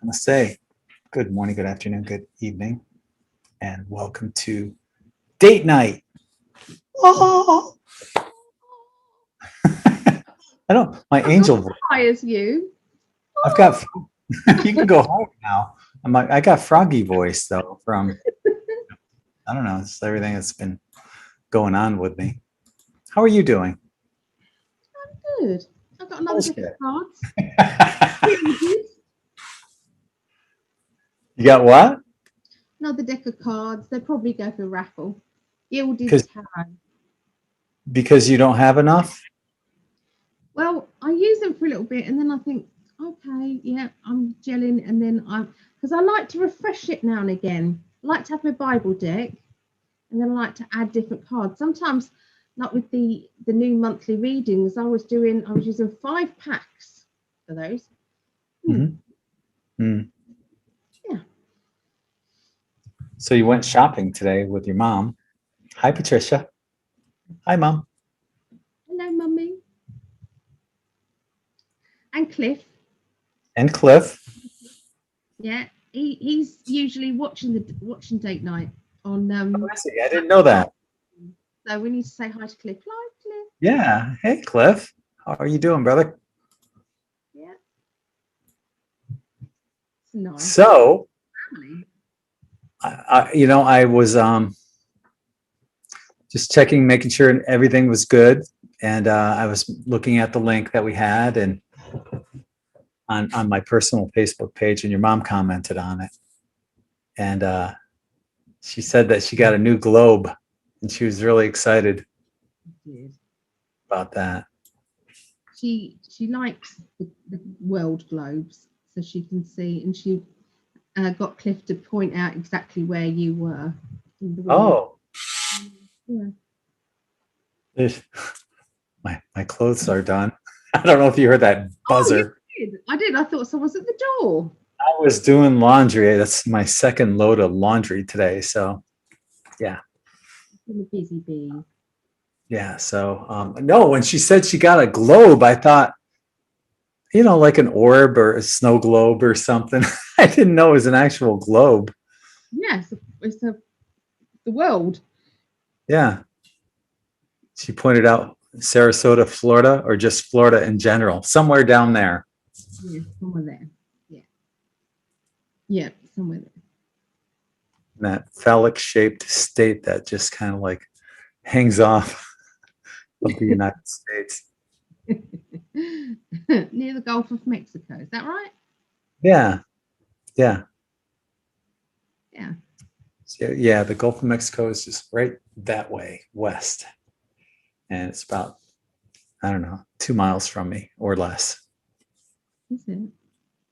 going to say good morning, good afternoon, good evening, and welcome to date night. Oh, I don't, my angel voice. Hires you. I've got, you can go home now. I got froggy voice though from, I don't know, it's everything that's been going on with me. How are you doing? I'm good. I've got another deck of cards. You got what? Another deck of cards. They'll probably go for raffle. Gilded Tarot. Because you don't have enough? Well, I use them for a little bit and then I think, okay, yeah, I'm gelling. And then because I like to refresh it now and again. I like to have my Bible deck and then I like to add different cards. Sometimes, like with the new monthly readings, I was using 5 packs for those. Mm-hmm. Yeah. So you went shopping today with your mom. Hi, Patricia. Hi, Mom. Hello, Mummy. And Cliff. And Cliff. Yeah, he's usually watching date night on. I didn't know that. So we need to say hi to Cliff. Hi, Cliff. Yeah. Hey, Cliff. How are you doing, brother? Yeah. It's nice. So, I was just checking, making sure everything was good, and I was looking at the link that we had, and on my personal Facebook page, and your mom commented on it, and she said that she got a new globe, and she was really excited about that. She likes the world globes, so she can see, and she got Cliff to point out exactly where you were. Oh. Yeah. My clothes are done. I don't know if you heard that buzzer. Oh, you did. I did. I thought someone was at the door. I was doing laundry. That's my second load of laundry today. So, yeah. Been a busy bee. Yeah. So, no, when she said she got a globe, I thought, like an orb or a snow globe or something. I didn't know it was an actual globe. Yes, it's the world. Yeah. She pointed out Sarasota, Florida, or just Florida in general, somewhere down there. Yeah, somewhere there. Yeah. Yeah, somewhere there. That phallic shaped state that just kind of like hangs off of the United States. Near the Gulf of Mexico. Is that right? Yeah. Yeah. Yeah. So, yeah, the Gulf of Mexico is just right that way, west. And it's about, I don't know, 2 miles from me or less. Is it?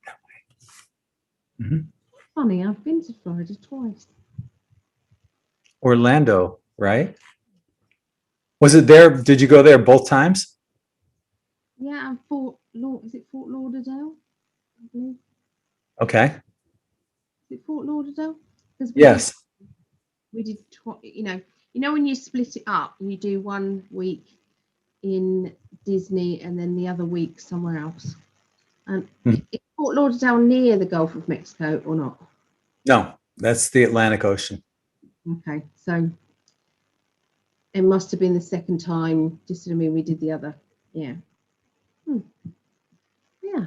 That way. Mm-hmm. Funny, I've been to Florida twice. Orlando, right? Was it there? Did you go there both times? Yeah, and Fort Lauderdale? I believe. Okay. Is it Fort Lauderdale? Yes. We did, when you split it up, you do 1 week in Disney and then the other week somewhere else. And is Fort Lauderdale near the Gulf of Mexico or not? No, that's the Atlantic Ocean. Okay, so it must have been the second time. Just I mean, we did the other. Yeah. Yeah.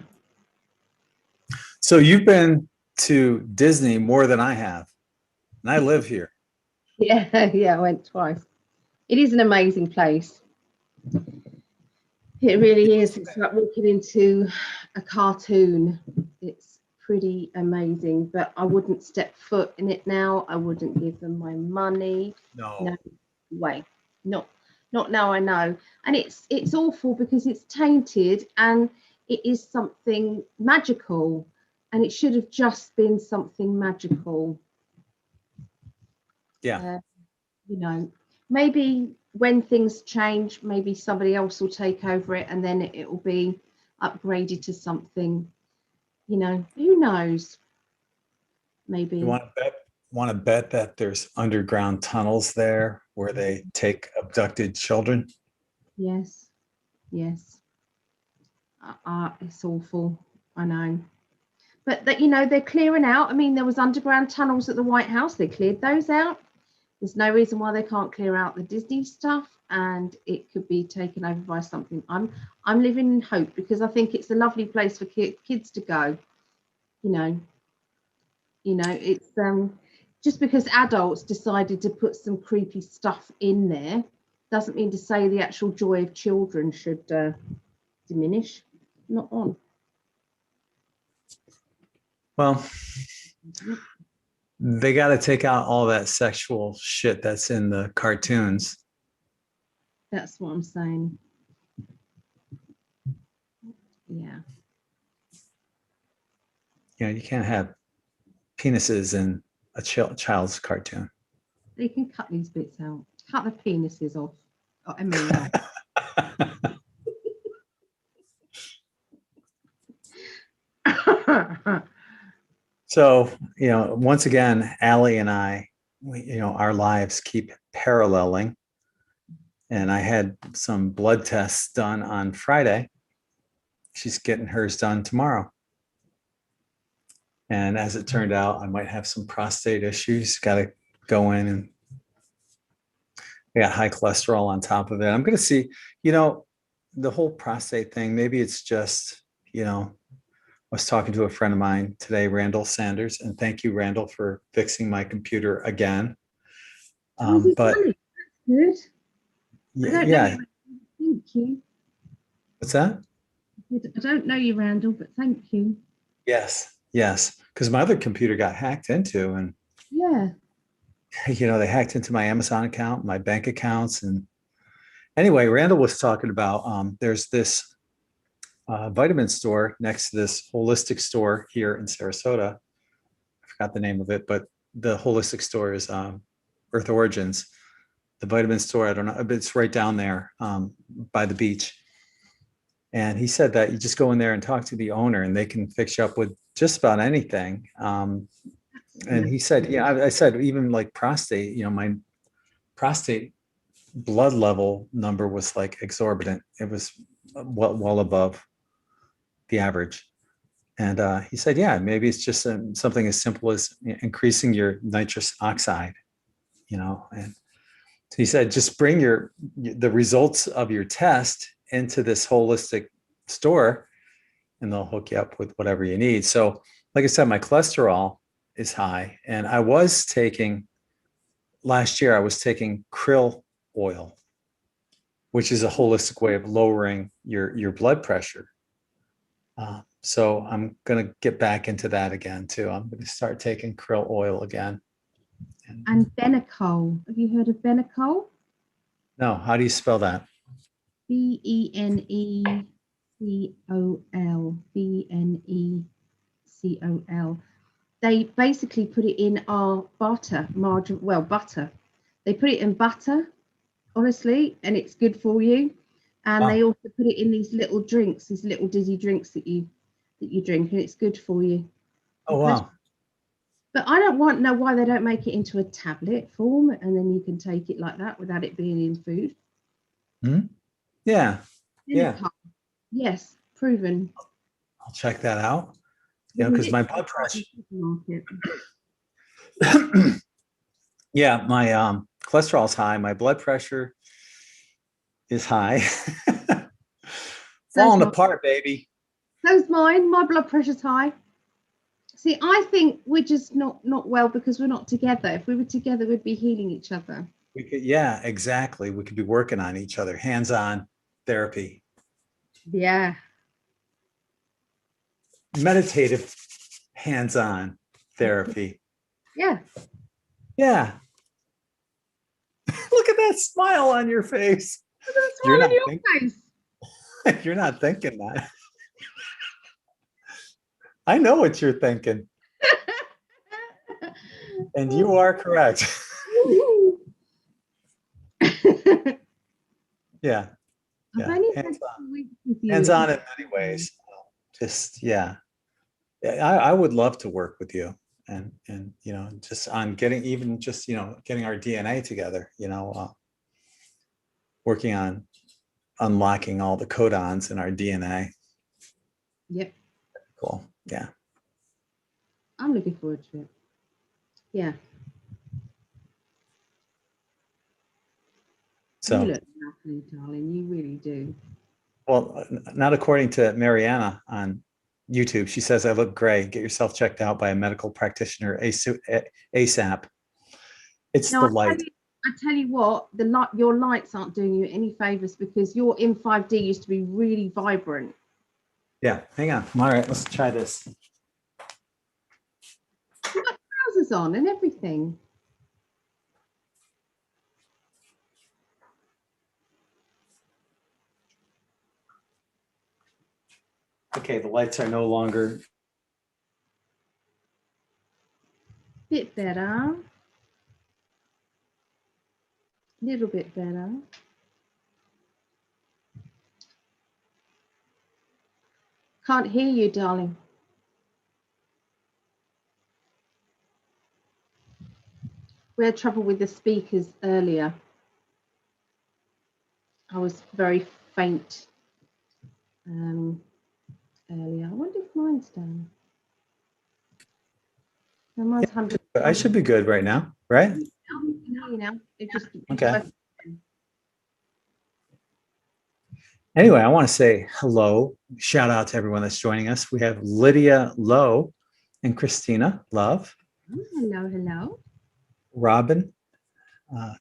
So you've been to Disney more than I have, and I live here. Yeah, I went twice. It is an amazing place. It really is. It's like walking into a cartoon. It's pretty amazing, but I wouldn't step foot in it now. I wouldn't give them my money. No way. Not now. I know, and it's awful because it's tainted and it is something magical, and it should have just been something magical. Yeah. Maybe when things change, maybe somebody else will take over it and then it will be upgraded to something, who knows? Maybe. You want to bet that there's underground tunnels there where they take abducted children? Yes. It's awful. I know. but that, you know, they're clearing out. I mean, there was underground tunnels at the White House. They cleared those out. There's no reason why they can't clear out the Disney stuff, and it could be taken over by something. I'm living in hope, because I think it's a lovely place for kids to go. You know, it's just because adults decided to put some creepy stuff in there doesn't mean to say the actual joy of children should diminish. Not on. Well, they got to take out all that sexual shit that's in the cartoons. That's what I'm saying. Yeah. You know, you can't have penises in a child's cartoon. They can cut these bits out. Cut the penises off. I mean, So, you know, once again, Ali and I, our lives keep paralleling. And I had some blood tests done on Friday. She's getting hers done tomorrow. And as it turned out, I might have some prostate issues. Got to go in, and I got high cholesterol on top of it. I'm going to see, the whole prostate thing. Maybe it's just, I was talking to a friend of mine today, Randall Sanders, and thank you, Randall, for fixing my computer again. But good. Yeah. Thank you. What's that? I don't know you, Randall, but thank you. Yes. Because my other computer got hacked into, and yeah, they hacked into my Amazon account, my bank accounts, and anyway, Randall was talking about there's this vitamin store next to this holistic store here in Sarasota. I forgot the name of it, but the holistic store is Earth Origins. The vitamin store, I don't know, it's right down there by the beach. And he said that you just go in there and talk to the owner, and they can fix you up with just about anything. And he said, I said, even like prostate, my prostate blood level number was like exorbitant. It was well above the average. And he said, maybe it's just something as simple as increasing your nitrous oxide, and he said, just bring the results of your test into this holistic store, and they'll hook you up with whatever you need. So, like I said, my cholesterol is high, and last year I was taking krill oil, which is a holistic way of lowering your blood pressure. So I'm going to get back into that again too. I'm going to start taking krill oil again. And Benecol. Have you heard of Benecol? No. How do you spell that? Benecol. Benecol. They basically put it in our butter, margarine, butter. They put it in butter, honestly, and it's good for you. And They also put it in these little drinks, these little dizzy drinks that you drink, and it's good for you. Oh, wow. But I don't know why they don't make it into a tablet form, and then you can take it like that without it being in food. Yeah. Yes, proven. I'll check that out. Because my blood pressure. My cholesterol's high. My blood pressure is high. Falling apart, baby. So's mine. My blood pressure's high. See, I think we're just not well because we're not together. If we were together, we'd be healing each other. We could, exactly. We could be working on each other. Hands-on therapy. Yeah. Meditative hands-on therapy. Yeah. Look at that smile on your face. You're not You're not thinking that. I know what you're thinking. And you are correct. Yeah. Hands-on in many ways. Just, I would love to work with you, and just on getting our DNA together, working on unlocking all the codons in our DNA. Yep. Cool. Yeah. I'm looking forward to it. Yeah. So, you look lovely, darling. You really do. well, not according to Mariana on YouTube. She says I look gray. Get yourself checked out by a medical practitioner ASAP. It's No, the light. I tell you what, your lights aren't doing you any favors, because your in 5D used to be really vibrant. Yeah, hang on. All right, let's try this. You got trousers on and everything. Okay, the lights are no longer. Bit better. Little bit better. Can't hear you, darling. We had trouble with the speakers earlier. I was very faint earlier. I wonder if mine's down. No, mine's 100. I should be good right now, right? You know, it just Okay. Anyway, I want to say hello. Shout out to everyone that's joining us. We have Lydia Lowe and Christina Love. Oh, hello, hello. Robin,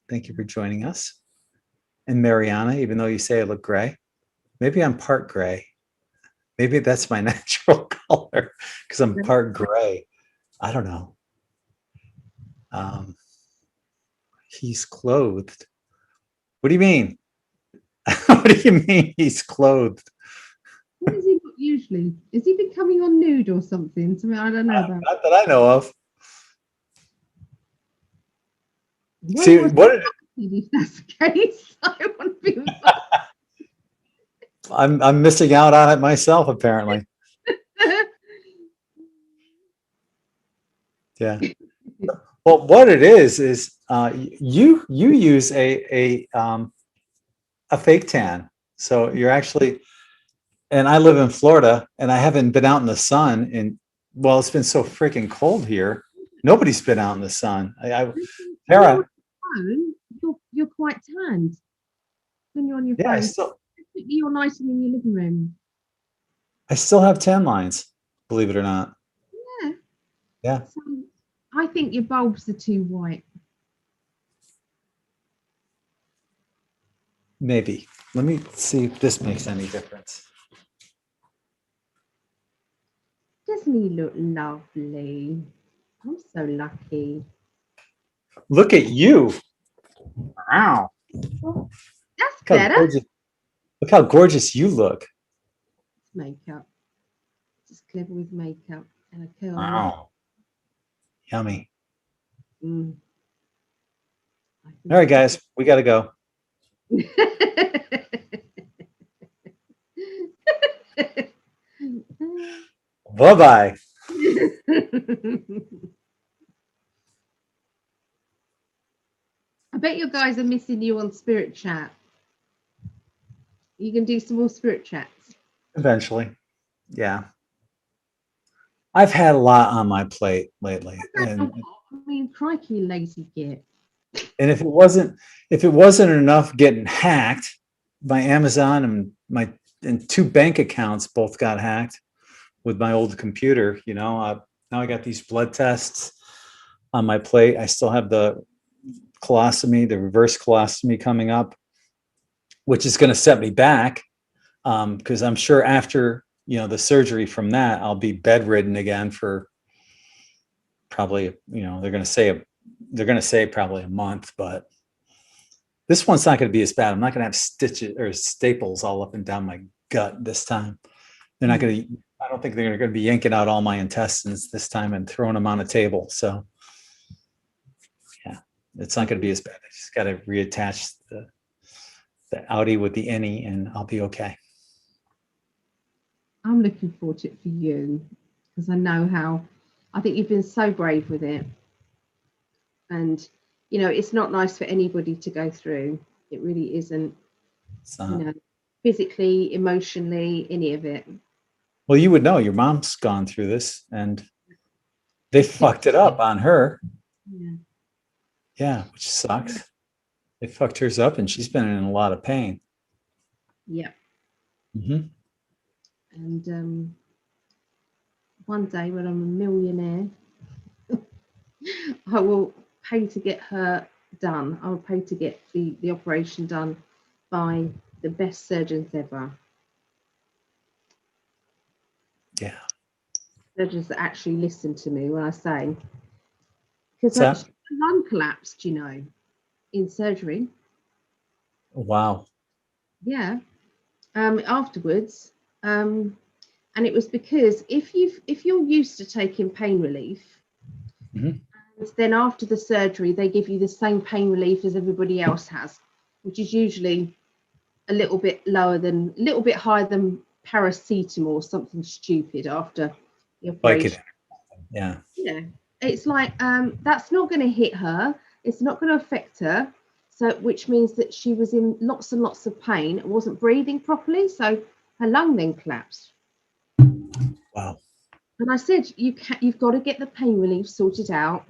thank you for joining us. And Mariana, even though you say I look gray, maybe I'm part gray. Maybe that's my natural color because I'm part gray. I don't know. He's clothed. What do you mean? What do you mean he's clothed? What is he not usually? Is he becoming on nude or something? Something I don't know about. Not that I know of. Well, See, what? If that's the case, I want to be. I'm missing out on it myself, apparently. Yeah. Well, what it is you use a fake tan. So you're actually, and I live in Florida, and I haven't been out in the sun in, well, it's been so freaking cold here. Nobody's been out in the sun. Tara, you're quite tanned when you're on your yeah, phone. You're nice in your living room. I still have tan lines, believe it or not. Yeah. Yeah. So I think your bulbs are too white. Maybe. Let me see if this makes any difference. Doesn't he look lovely? I'm so lucky. Look at you. Wow. That's better. Look how gorgeous you look. Makeup. Just clever with makeup and a curl. Wow. Yummy. Mm. All right, guys, we got to go. Bye-bye. I bet your guys are missing you on Spirit Chat. You can do some more Spirit Chats. Eventually. Yeah. I've had a lot on my plate lately. I mean, crikey, lazy git. And if it wasn't enough getting hacked, my Amazon and 2 bank accounts both got hacked with my old computer. Now I got these blood tests on my plate. I still have the colostomy, the reverse colostomy coming up, which is going to set me back because I'm sure after the surgery from that, I'll be bedridden again for probably they're going to say probably a month, but this one's not going to be as bad. I'm not going to have stitches or staples all up and down my gut this time. They're not going to. I don't think they're going to be yanking out all my intestines this time and throwing them on a table. So yeah, it's not going to be as bad. I just got to reattach the outie with the innie, and I'll be okay. I'm looking forward to it for you because I think you've been so brave with it. And, it's not nice for anybody to go through. It really isn't, physically, emotionally, any of it. Well, you would know. Your mom's gone through this, and They fucked it up on her. Yeah. Yeah, which sucks. They fucked hers up and she's been in a lot of pain. Yeah. Mm-hmm. And one day when I'm a millionaire, I will pay to get her done. I will pay to get the operation done by the best surgeons ever. Yeah. Surgeons that actually listen to me when I say, because What's that? lung collapsed, in surgery. Wow. Yeah. Afterwards, and it was because if you're used to taking pain relief, Mm-hmm. and then after the surgery they give you the same pain relief as everybody else has, which is usually a little bit higher than paracetamol or something stupid after the Like it. operation. Yeah. Yeah, it's like that's not going to hit her. It's not going to affect her. So, which means that she was in lots and lots of pain, wasn't breathing properly, so her lung then collapsed. Wow. And I said, you've got to get the pain relief sorted out.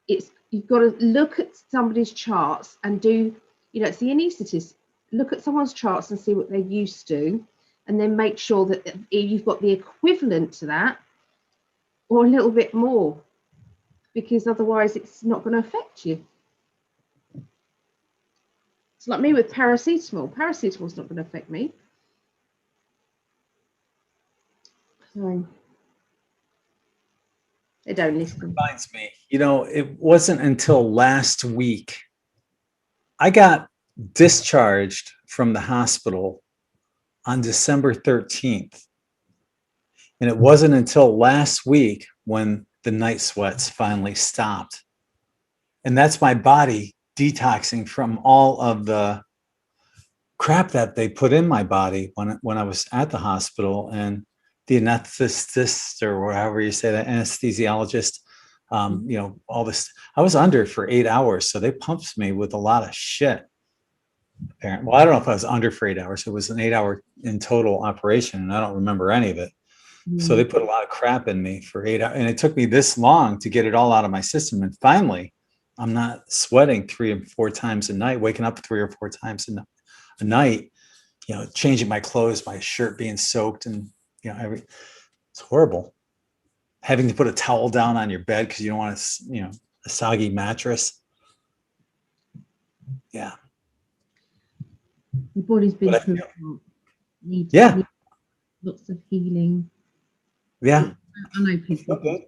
You've got to look at somebody's charts and do, it's the anaesthetist. Look at someone's charts and see what they're used to, and then make sure that you've got the equivalent to that or a little bit more, because otherwise it's not going to affect you. It's like me with paracetamol. Paracetamol's not going to affect me. So they don't listen. Reminds me, it wasn't until last week I got discharged from the hospital on December 13th. And it wasn't until last week when the night sweats finally stopped. And that's my body detoxing from all of the crap that they put in my body when I was at the hospital. And the anesthetist, or however you say that, anesthesiologist, all this, I was under for 8 hours. So they pumped me with a lot of shit. Well, I don't know if I was under for 8 hours. It was an 8 hour in total operation, and I don't remember any of it. So they put a lot of crap in me for 8 hours, and it took me this long to get it all out of my system. And finally, I'm not sweating 3 and 4 times a night, waking up 3 or 4 times a night, changing my clothes, my shirt being soaked, and it's horrible. Having to put a towel down on your bed because you don't want a soggy mattress. Yeah. Your body's been But through a lot. Needs lots of healing. Yeah. I know people.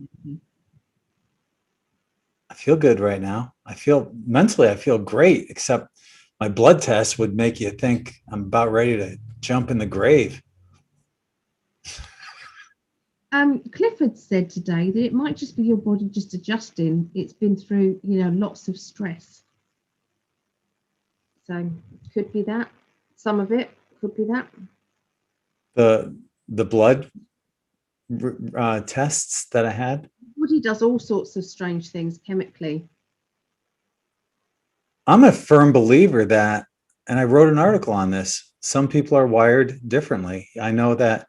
I feel good right now. I feel great, except my blood test would make you think I'm about ready to jump in the grave. Clifford said today that it might just be your body just adjusting. It's been through, lots of stress. So could be that. Some of it could be that. The blood tests that I had. Body does all sorts of strange things chemically. I'm a firm believer that, and I wrote an article on this, some people are wired differently. I know that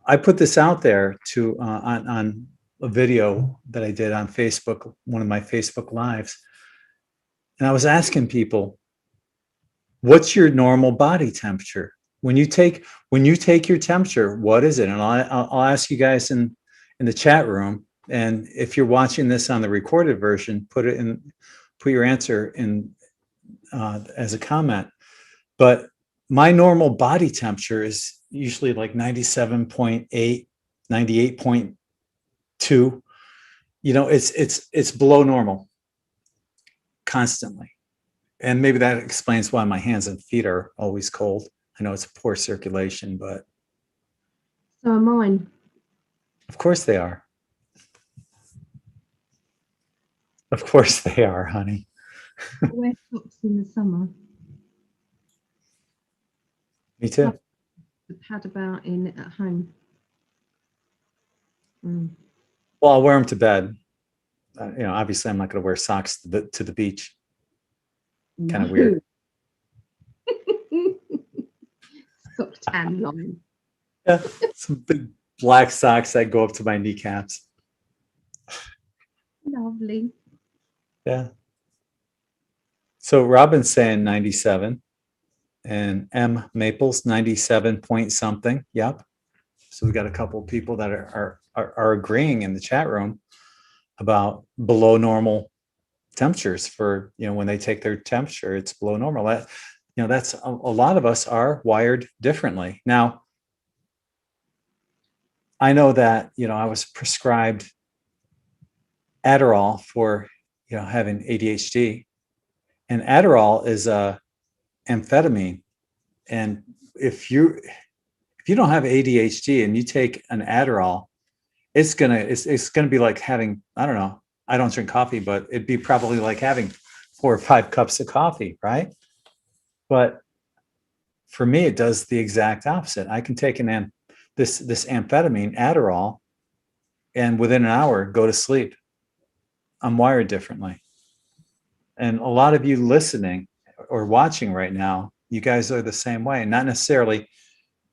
I put this out there on a video that I did on Facebook, one of my Facebook lives. And I was asking people, what's your normal body temperature? When you take your temperature, what is it? And I'll ask you guys in the chat room. And if you're watching this on the recorded version, put your answer in as a comment. But my normal body temperature is usually like 97.8, 98.2. It's below normal constantly. And maybe that explains why my hands and feet are always cold. I know it's poor circulation, but so are mine. Of course they are. Of course they are, honey. I wear socks in the summer. Me too. The pad about in at home. Well, I'll wear them to bed. Obviously, I'm not going to wear socks to the beach. No. Kind of weird. Sock tan line. Yeah, some big black socks that go up to my kneecaps. Lovely. Yeah. So Robin's saying 97 and M Maples 97 point something. Yep. So we got a couple of people that are agreeing in the chat room about below normal temperatures for, when they take their temperature, it's below normal. That, that's a lot of us are wired differently. Now, I know that, I was prescribed Adderall for, having ADHD, and Adderall is a amphetamine. And if you don't have ADHD and you take an Adderall, it's gonna be like having, I don't know, I don't drink coffee, but it'd be probably like having 4 or 5 cups of coffee, right? But for me, it does the exact opposite. I can take this amphetamine, Adderall, and within an hour go to sleep. I'm wired differently. And a lot of you listening or watching right now, you guys are the same way, not necessarily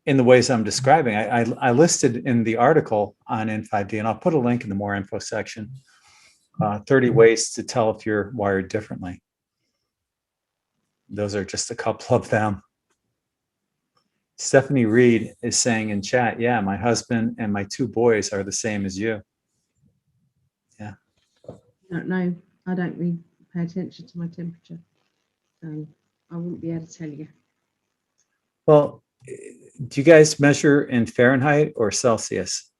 in the ways I'm describing. I listed in the article on N5D, and I'll put a link in the more info section, 30 ways to tell if you're wired differently. Those are just a couple of them. Stephanie Reed is saying in chat, yeah, my husband and my 2 boys are the same as you. Yeah. I don't know. I don't really pay attention to my temperature. So I wouldn't be able to tell you. Well, do you guys measure in Fahrenheit or Celsius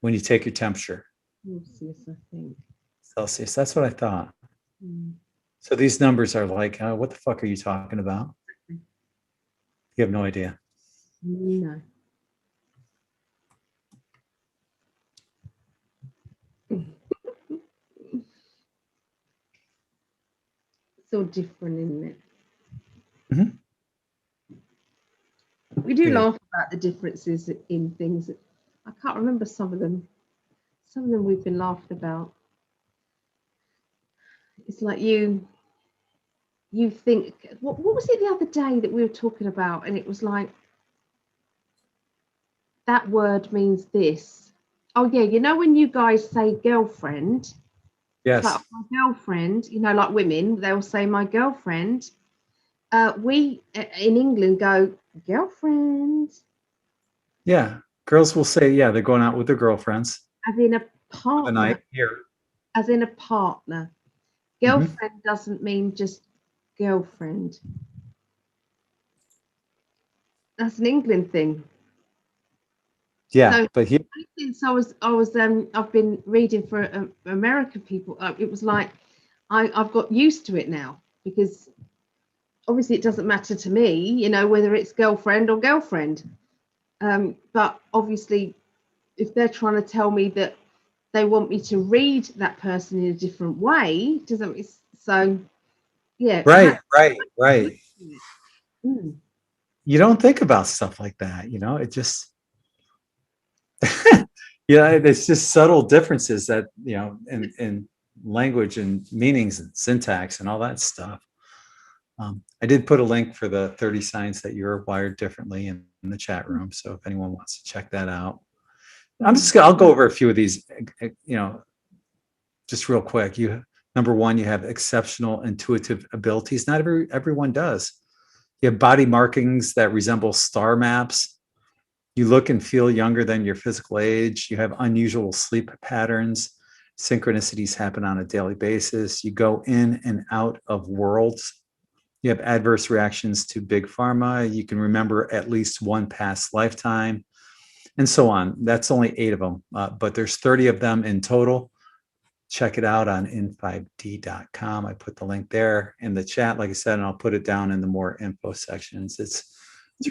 when you take your temperature? Celsius, I think. Celsius, that's what I thought. So these numbers are like, what the fuck are you talking about? You have no idea. No. It's all different, isn't it? Mm-hmm. We do laugh about the differences in things. I can't remember some of them. Some of them we've been laughed about. It's like you think, what was it the other day that we were talking about? And it was like, that word means this. Oh yeah, when you guys say girlfriend, yes, it's like, oh, my girlfriend, like women, they'll say my girlfriend. We in England go girlfriend. Yeah, girls will say, yeah, they're going out with their girlfriends. As in a partner. The night here. As in a partner. Girlfriend doesn't mean just girlfriend. That's an England thing. Yeah, so, but here, since I've been reading for American people, it was like I've got used to it now, because obviously it doesn't matter to me, whether it's girlfriend or girlfriend. But obviously, if they're trying to tell me that they want me to read that person in a different way, so yeah. right. Mm. You don't think about stuff like that, it just it's just subtle differences that, in language and meanings and syntax and all that stuff. I did put a link for the 30 signs that you're wired differently in the chat room, so if anyone wants to check that out. I'll go over a few of these, just real quick. Number one, you have exceptional intuitive abilities. Not everyone does. You have body markings that resemble star maps. You look and feel younger than your physical age. You have unusual sleep patterns. Synchronicities happen on a daily basis. You go in and out of worlds. You have adverse reactions to big pharma. You can remember at least one past lifetime, and so on. That's only 8 of them, but there's 30 of them in total. Check it out on n5d.com. I put the link there in the chat, like I said, and I'll put it down in the more info sections. It's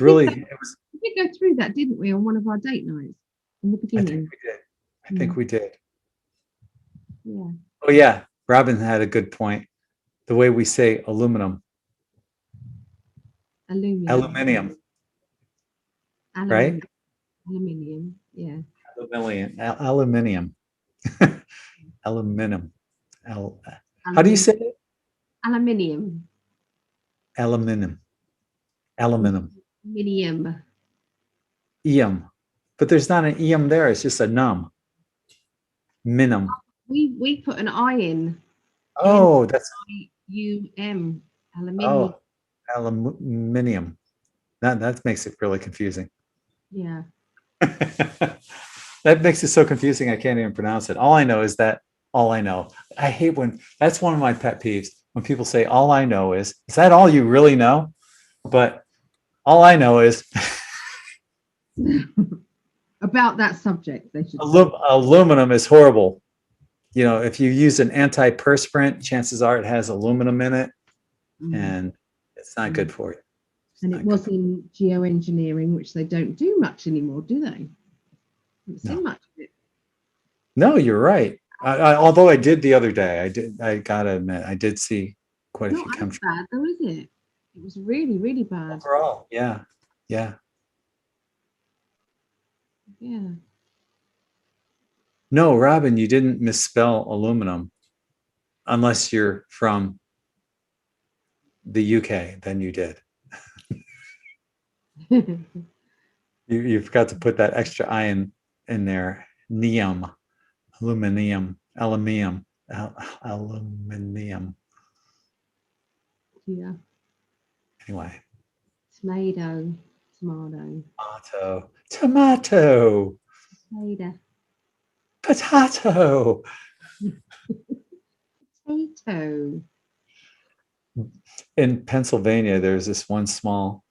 really, we did go through that, didn't we, on one of our date nights in the beginning? I think we did. Yeah. Oh yeah, Robin had a good point. The way we say aluminum. Aluminium. Right? Aluminium, yeah. Aluminium. Aluminum. How do you say it? Aluminium. Aluminum. Eum. But there's not an eum there. It's just a num. Minum. We put an I in. Oh, that's NIUM. Aluminium. aluminium. That makes it really confusing. Yeah. That makes it so confusing. I can't even pronounce it. All I know is that all I know. I hate when that's one of my pet peeves when people say, all I know is that all you really know? But all I know is About that subject, they should aluminum is horrible. You know, if you use an antiperspirant, chances are it has aluminum in it, and it's not good for you. And it was in geoengineering, which they don't do much anymore, do they? I haven't seen much of it. No, you're right. Although I did the other day, I gotta admit, I did see quite a few Not as bad though, is it? It was really, really bad. Overall, yeah. Yeah. Yeah. No, Robin, you didn't misspell aluminum unless you're from the UK, then you did. You forgot to put that extra I in there. Neum, aluminium, aluminium, aluminium. Yeah. Anyway. Tomato. Tomato. Tomato. Potato. Potato. Potato. In Pennsylvania, there's this one small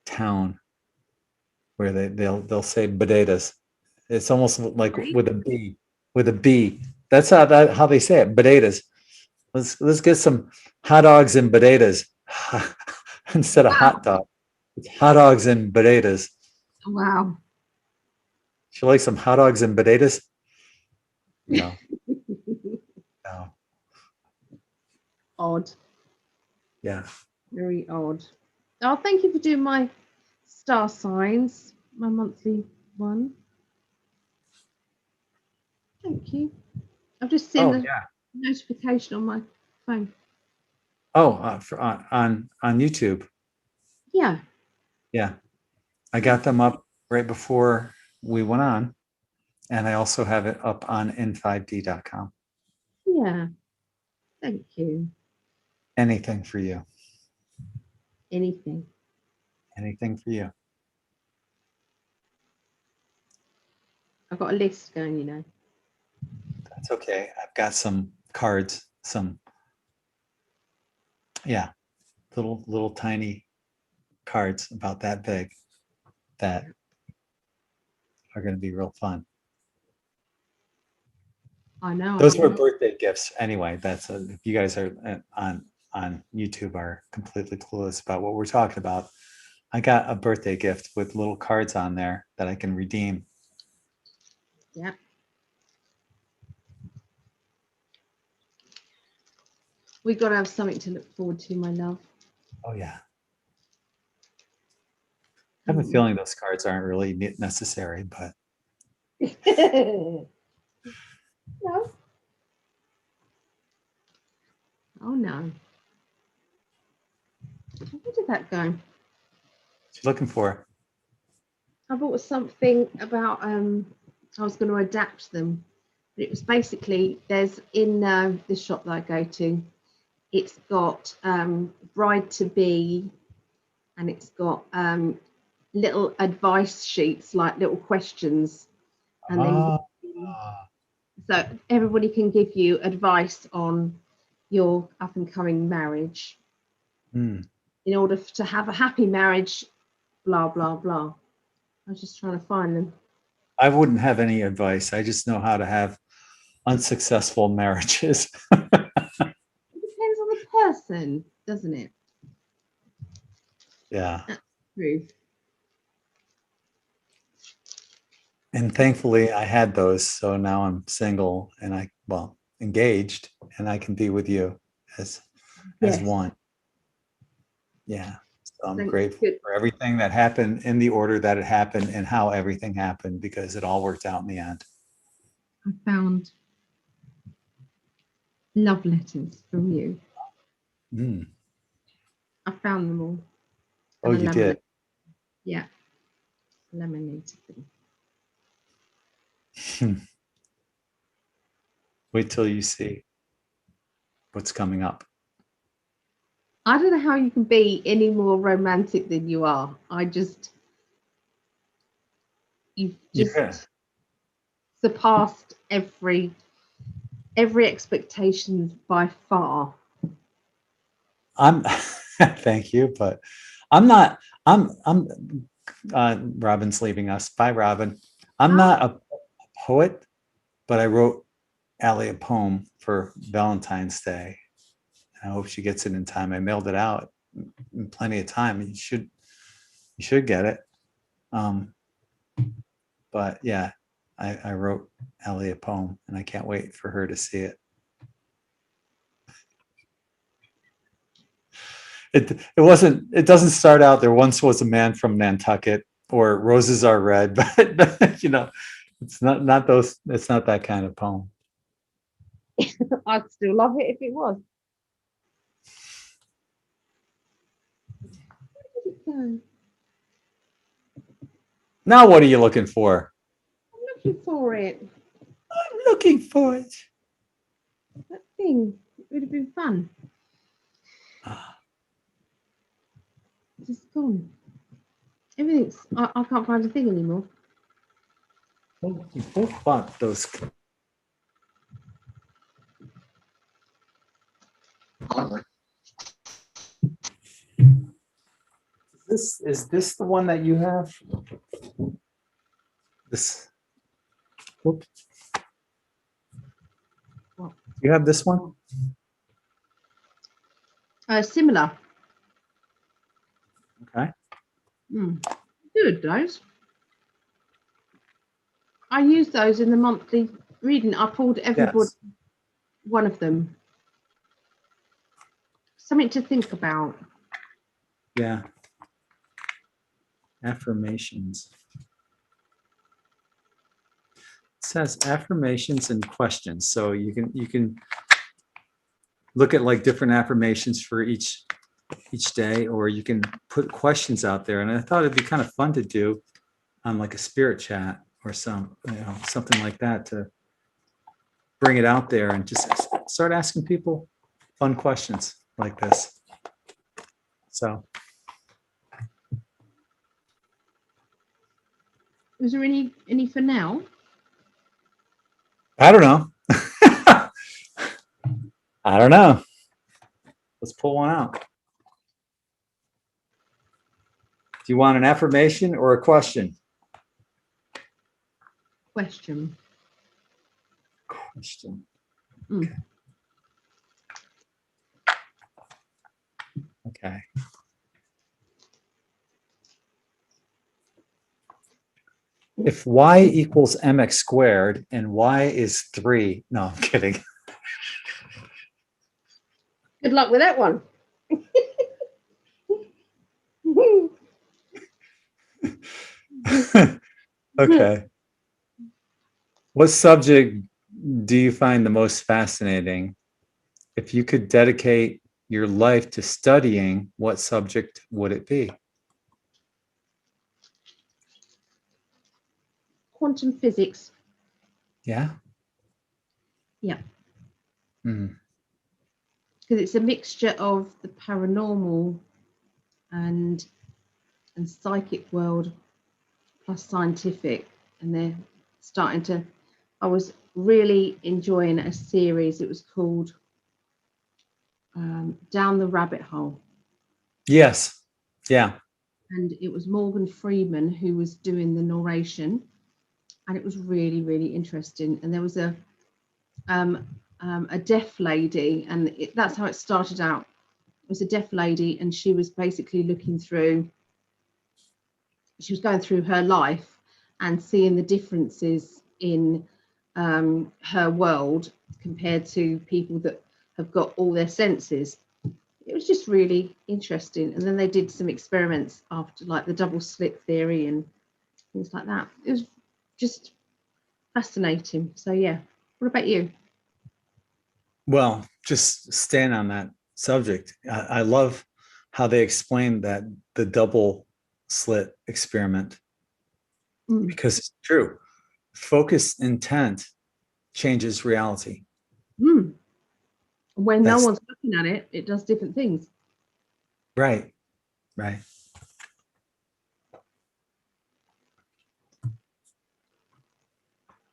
town where they'll say potatoes. It's almost like with a B, with a B. That's how they say it. Potatoes. Let's get some hot dogs and potatoes instead of hot dog. It's hot dogs and potatoes. Wow. She likes some hot dogs and potatoes. No. No. Odd. Yeah. Very odd. Oh, thank you for doing my star signs, my monthly one. Thank you. I've just seen the notification on my phone. Oh, on YouTube. Yeah. Yeah. I got them up right before we went on. And I also have it up on n5d.com. Yeah. Thank you. Anything for you. Anything. Anything for you. I've got a list going, you know. That's okay. I've got some cards, little tiny cards about that big that are going to be real fun. I know. Those were birthday gifts anyway. That's if you guys are on YouTube are completely clueless about what we're talking about. I got a birthday gift with little cards on there that I can redeem. Yeah. We've got to have something to look forward to, my love. Oh yeah. I have a feeling those cards aren't really necessary, but no. Oh no. Where did that go? What you looking for? I bought something about I was going to adapt them. But it was basically there's in the shop that I go to, it's got bride to be, and it's got little advice sheets, like little questions, and then so everybody can give you advice on your up and coming marriage in order to have a happy marriage, blah blah blah. I was just trying to find them. I wouldn't have any advice. I just know how to have unsuccessful marriages. It depends on the person, doesn't it? Yeah. That's true. And thankfully I had those. So now I'm single and engaged, and I can be with you as one. Yeah. So I'm grateful for everything that happened in the order that it happened and how everything happened, because it all worked out in the end. I found love letters from you. I found them all. Oh, you did? Yeah. Laminated them. Wait till you see what's coming up. I don't know how you can be any more romantic than you are. You've just surpassed every expectation by far. Thank you, but I'm not. Robin's leaving us. Bye, Robin. I'm not a poet, but I wrote Ali a poem for Valentine's Day. I hope she gets it in time. I mailed it out in plenty of time. You should get it. But yeah, I wrote Ali a poem, and I can't wait for her to see it. It doesn't start out there once was a man from Nantucket or roses are red, but you know, it's not that kind of poem. I'd still love it if it was. Where did it go? Now what are you looking for? I'm looking for it. I'm looking for it. That thing. It would have been fun. It's just gone. Everything's. I can't find a thing anymore. Well, you both bought those. Is this the one that you have? This. Whoops. What? You have this one? Similar. Okay. Good, those. I use those in the monthly reading. I pulled everybody one of them. Something to think about. Yeah. Affirmations. It says affirmations and questions. So you can look at like different affirmations for each day, or you can put questions out there. And I thought it'd be kind of fun to do on like a spirit chat or something like that, to bring it out there and just start asking people fun questions like this. So. Is there any for now? I don't know. I don't know. Let's pull one out. Do you want an affirmation or a question? Question. Question. Okay. Okay. If y equals mx squared and y is 3, no, I'm kidding. Good luck with that one. Okay. What subject do you find the most fascinating? If you could dedicate your life to studying, what subject would it be? Quantum physics. Yeah. Yeah. Mm. Because it's a mixture of the paranormal and psychic world plus scientific, and they're starting to. I was really enjoying a series. It was called Down the Rabbit Hole. Yes. Yeah. And it was Morgan Freeman who was doing the narration, and it was really, really interesting. And there was a deaf lady, and that's how it started out. It was a deaf lady, and she was basically looking through. She was going through her life and seeing the differences in her world compared to people that have got all their senses. It was just really interesting. And then they did some experiments after, like the double slit theory and things like that. It was just fascinating. So yeah, what about you? Well, just staying on that subject, I love how they explain that the double slit experiment, because it's true. Focused intent changes reality. Mm. When no That's one's looking at it, it does different things. right. Right.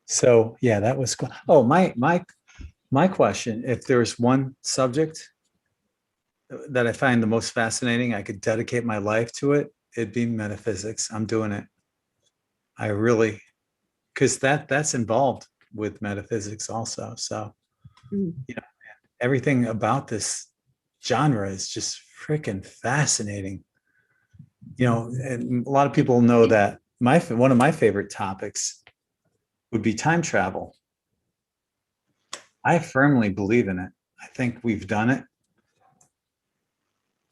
So yeah, that was cool. Oh, my question, if there's one subject that I find the most fascinating, I could dedicate my life to it, it'd be metaphysics. I'm doing it. I really, because that's involved with metaphysics also. So, Mm. you know, everything about this genre is just freaking fascinating. You know, and a lot of people know that one of my favorite topics would be time travel. I firmly believe in it. I think we've done it.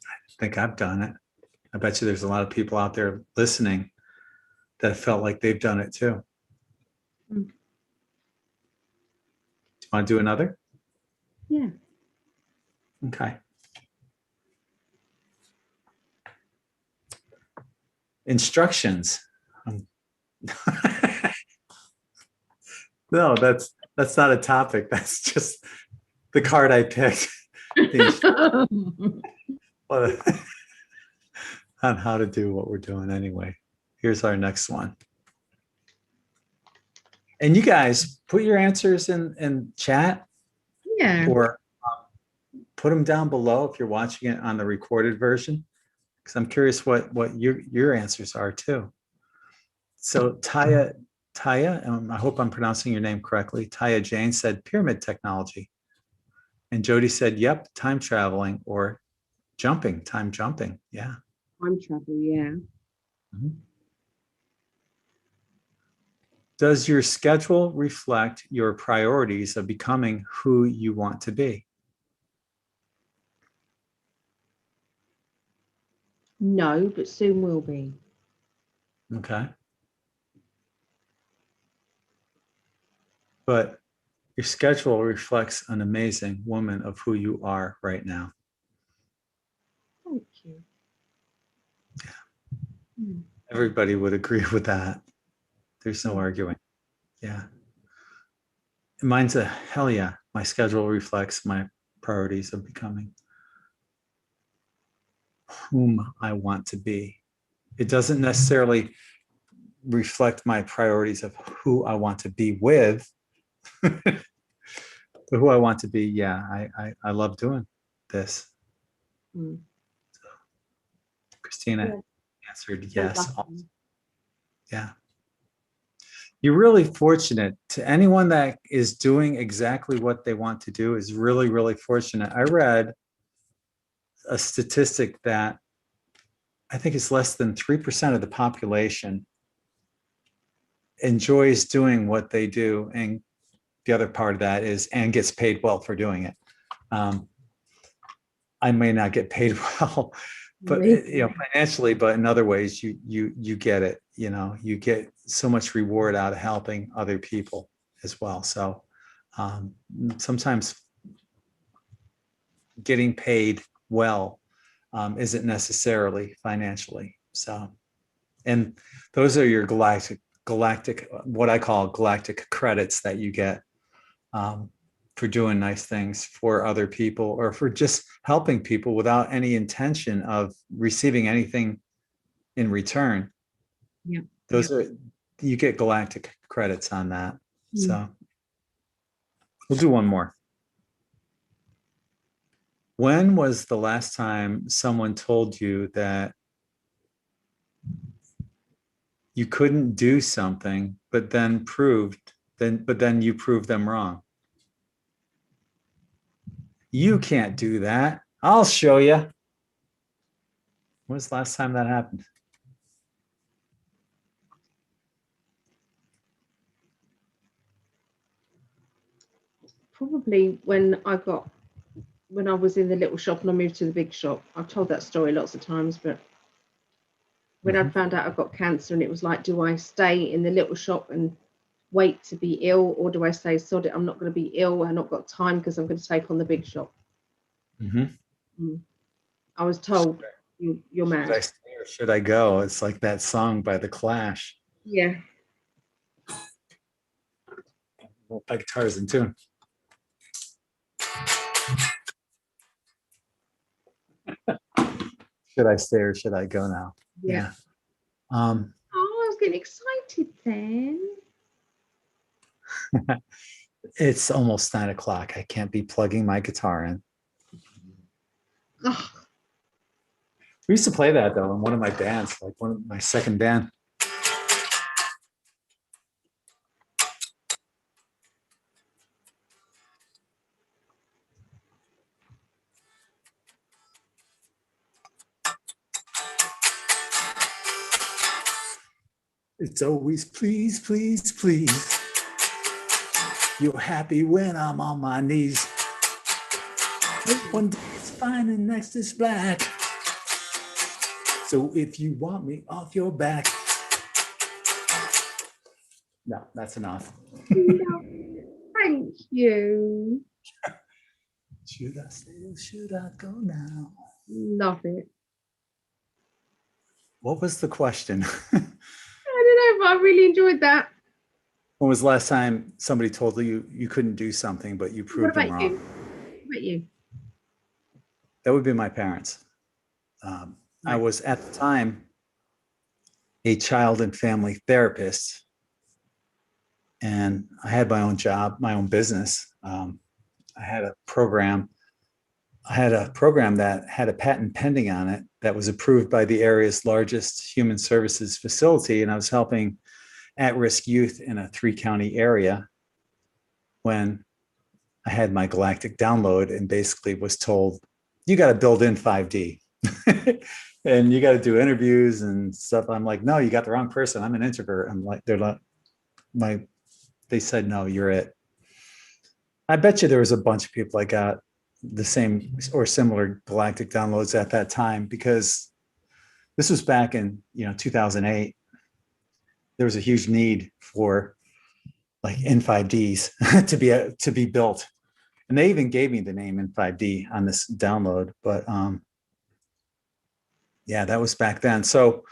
I think I've done it. I bet you there's a lot of people out there listening that felt like they've done it too. Mm. Do you want to do another? Yeah. Okay. Instructions. No, that's not a topic. That's just the card I picked. On how to do what we're doing anyway. Here's our next one. And you guys put your answers in chat Yeah. or put them down below if you're watching it on the recorded version, because I'm curious what your answers are too. So Taya, I hope I'm pronouncing your name correctly. Taya Jane said pyramid technology. And Jody said, yep, time traveling or time jumping. Yeah. Time travel, yeah. Mhm. Does your schedule reflect your priorities of becoming who you want to be? No, but soon will be. Okay. But your schedule reflects an amazing woman of who you are right now. Thank you. Mm. Everybody would agree with that. There's no arguing. Yeah. Mine's a hell yeah. My schedule reflects my priorities of becoming whom I want to be. It doesn't necessarily reflect my priorities of who I want to be with, but who I want to be. Yeah, I love doing this. Mm. Christina Yeah. answered So yes. lucky. Yeah. You're really fortunate. To anyone that is doing exactly what they want to do is really, really fortunate. I read a statistic that I think it's less than 3% of the population enjoys doing what they do. And the other part of that is, and gets paid well for doing it. I may not get paid well, but financially, but in other ways, you get it. You know, you get so much reward out of helping other people as well. So sometimes getting paid well isn't necessarily financially. So, and those are your galactic, what I call galactic credits that you get for doing nice things for other people or for just helping people without any intention of receiving anything in return. Yeah. Those are, you get galactic credits on that. So we'll do one more. When was the last time someone told you that you couldn't do something, but then you proved them wrong? You can't do that. I'll show you. When was the last time that happened? Probably when I was in the little shop and I moved to the big shop. I've told that story lots of times, but when I found out I've got cancer and it was like, do I stay in the little shop and wait to be ill, or do I say, sod it, I'm not going to be ill, I've not got time because I'm going to take on the big shop? I was told, you're mad. Should I stay or should I go? It's like that song by The Clash. Yeah. My guitar's in tune. Should I stay or should I go now? Yeah. Oh, I was getting excited then. It's almost 9 o'clock. I can't be plugging my guitar in. Oh, We used to play that though in one of my bands, like one of my second band. It's always please, please, please. You're happy when I'm on my knees. One day it's fine and next is black. So if you want me off your back. No, that's enough. thank you. Should I stay or should I go now? Love it. What was the question? I don't know, but I really enjoyed that. When was the last time somebody told you you couldn't do something, but you proved them wrong? What about you? That would be my parents. I was at the time a child and family therapist, and I had my own job, my own business. I had a program. I had a program that had a patent pending on it that was approved by the area's largest human services facility, and I was helping at-risk youth in a 3-county area when I had my galactic download and basically was told, you got to build in 5D and you got to do interviews and stuff. I'm like, no, you got the wrong person. I'm an introvert. I'm like, they said, no, you're it. I bet you there was a bunch of people that got the same or similar galactic downloads at that time, because this was back in 2008. There was a huge need for like N5Ds to be built, and they even gave me the name N5D on this download. But yeah, that was back then. So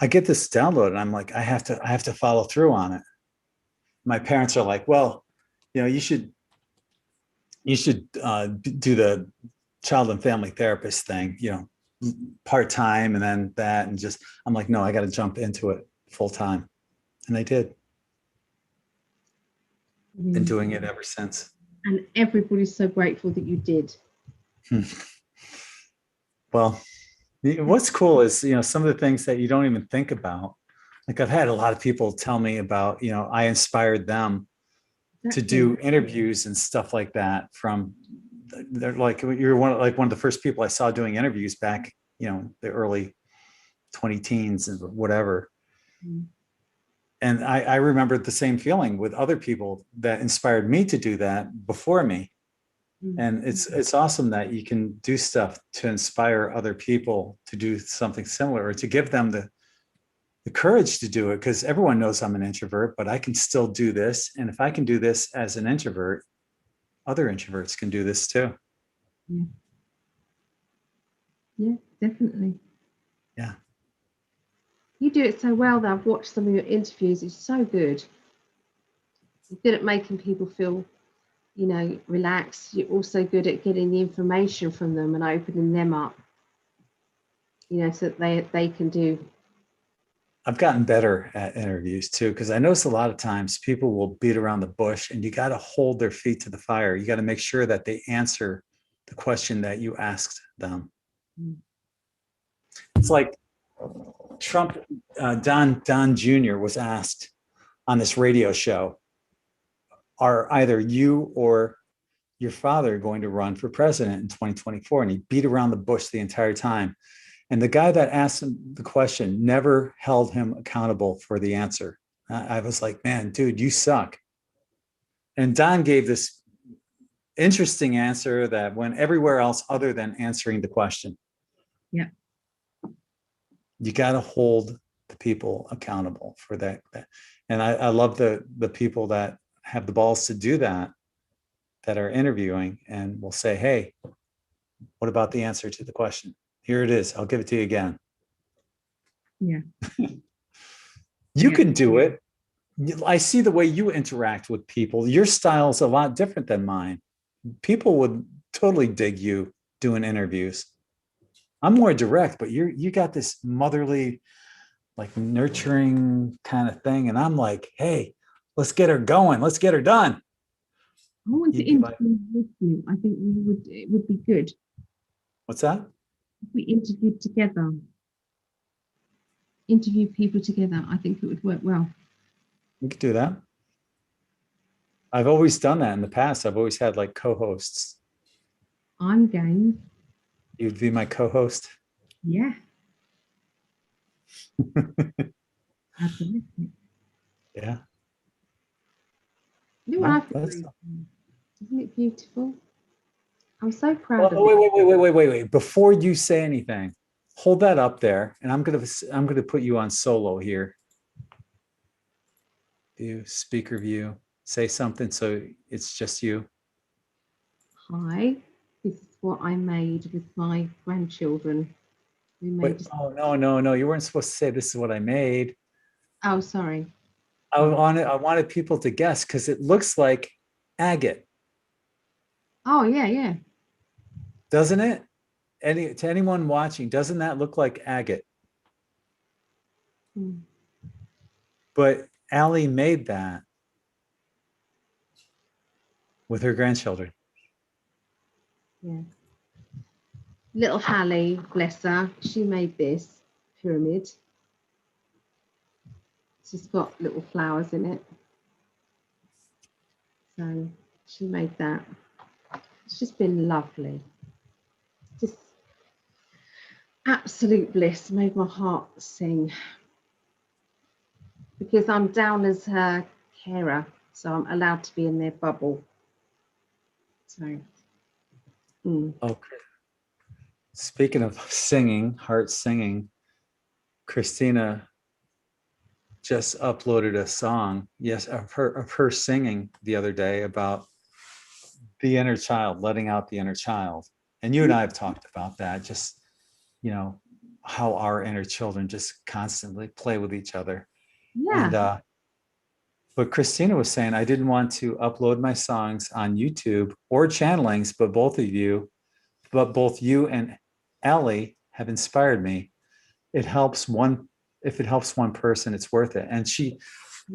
I get this download, and I'm like, I have to follow through on it. My parents are like, well, you should do the child and family therapist thing, part-time, and then that, and just, I'm like, no, I got to jump into it full time. And I did. Been doing it ever since. And everybody's so grateful that you did. Well, what's cool is, some of the things that you don't even think about. Like, I've had a lot of people tell me about, I inspired them to do interviews and stuff like that. They're like, you're one of the first people I saw doing interviews back, the early 20 teens and whatever. And I remembered the same feeling with other people that inspired me to do that before me. And it's awesome that you can do stuff to inspire other people to do something similar, or to give them the courage to do it, because everyone knows I'm an introvert, but I can still do this. And if I can do this as an introvert, other introverts can do this too. Yeah, definitely. Yeah. You do it so well, though. I've watched some of your interviews. It's so good. You're good at making people feel, relaxed. You're also good at getting the information from them and opening them up, so that they can do. I've gotten better at interviews too, because I notice a lot of times people will beat around the bush, and you got to hold their feet to the fire. You got to make sure that they answer the question that you asked them. It's like Trump, Don Jr. was asked on this radio show, are either you or your father going to run for president in 2024? And he beat around the bush the entire time. And the guy that asked him the question never held him accountable for the answer. I was like, man, dude, you suck. And Don gave this interesting answer that went everywhere else other than answering the question. Yeah. You got to hold the people accountable for that. And I love the people that have the balls to do that are interviewing and will say, hey, what about the answer to the question? Here it is. I'll give it to you again. Yeah. You can do it. I see the way you interact with people. Your style is a lot different than mine. people would totally dig you doing interviews. I'm more direct, but you got this motherly, like nurturing kind of thing. And I'm like, hey, let's get her going. Let's get her done. I want to You'd be like, interview with you. I think it would be good what's that? if we interviewed together. Interview people together. I think it would work well. We could do that. I've always done that in the past. I've always had like co-hosts. I'm game. You'd be my co-host. Yeah. Absolutely. Yeah. You know what I think? Isn't it beautiful? I'm so proud of it. Wait. Before you say anything, hold that up there, and I'm gonna put you on solo here. View, speaker view. Say something so it's just you. Hi, this is what I made with my grandchildren. We made. Wait, oh no! You weren't supposed to say this is what I made. Oh, sorry. I wanted people to guess because it looks like agate, Oh, yeah. doesn't it? To anyone watching, doesn't that look like agate? Hmm. But Ali made that with her grandchildren. Yeah. Little Hallie, bless her, she made this pyramid. She's got little flowers in it. So she made that. It's just been lovely. Just absolute bliss, made my heart sing. Because I'm down as her carer, so I'm allowed to be in their bubble. So. Okay. Speaking of singing, heart singing, Christina just uploaded a song, yes, of her singing the other day about the inner child, letting out the inner child. And you and I have talked about that, just, how our inner children just constantly play with each other. Yeah. And but Christina was saying, I didn't want to upload my songs on YouTube or channelings, but both you and Ali have inspired me. It helps one, if it helps one person, it's worth it. And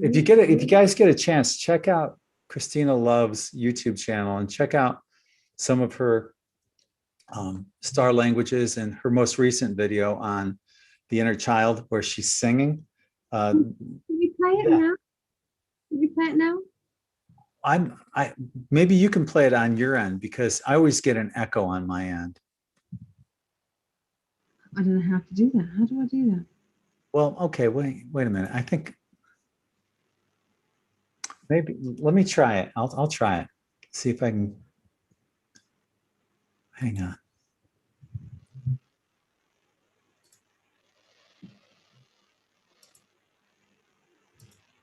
if you guys get a chance, check out Christina Love's YouTube channel and check out some of her star languages and her most recent video on the inner child where she's singing. Can you play it now? Can you play it now? Maybe you can play it on your end because I always get an echo on my end. I don't know how to do that. How do I do that? Well, okay, wait a minute. I think maybe let me try it. I'll try it. See if I can. Hang on.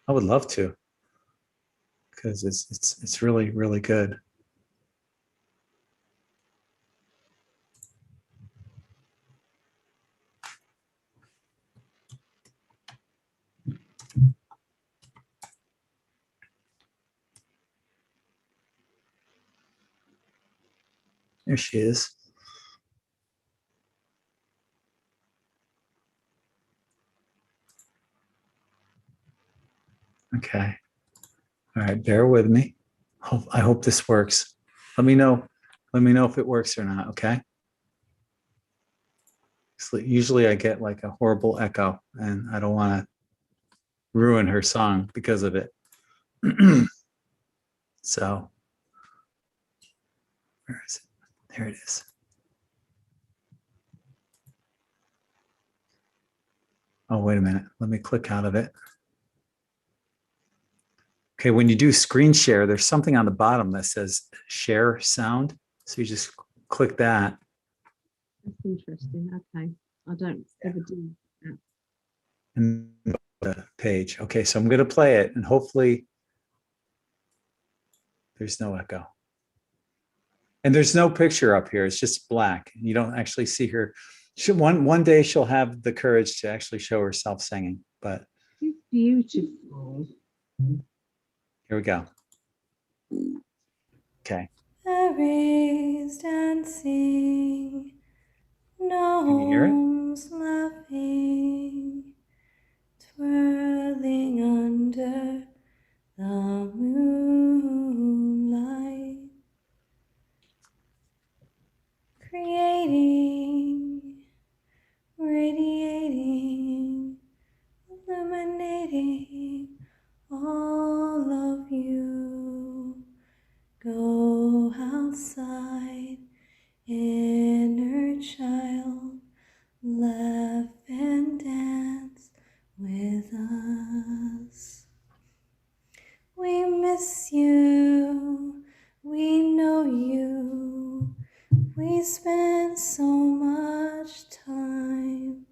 I would love to, because it's really, really good. There she is. Okay. All right, bear with me. I hope this works. Let me know if it works or not, okay? So usually I get like a horrible echo and I don't want to ruin her song because of it. So, where is it? There it is. Oh, wait a minute. Let me click out of it. Okay, when you do screen share, there's something on the bottom that says share sound. So you just click that. That's interesting. Okay. I don't ever do that. And the page. Okay, so I'm going to play it and hopefully there's no echo. And there's no picture up here. It's just black. You don't actually see her. One day she'll have the courage to actually show herself singing, but It's beautiful. here we go. Okay. A Fairies dancing, gnomes laughing, twirling under the moonlight, creating, radiating, illuminating all of you. Go outside, inner child, laugh and dance with us. We miss you, we know you, we spend so much time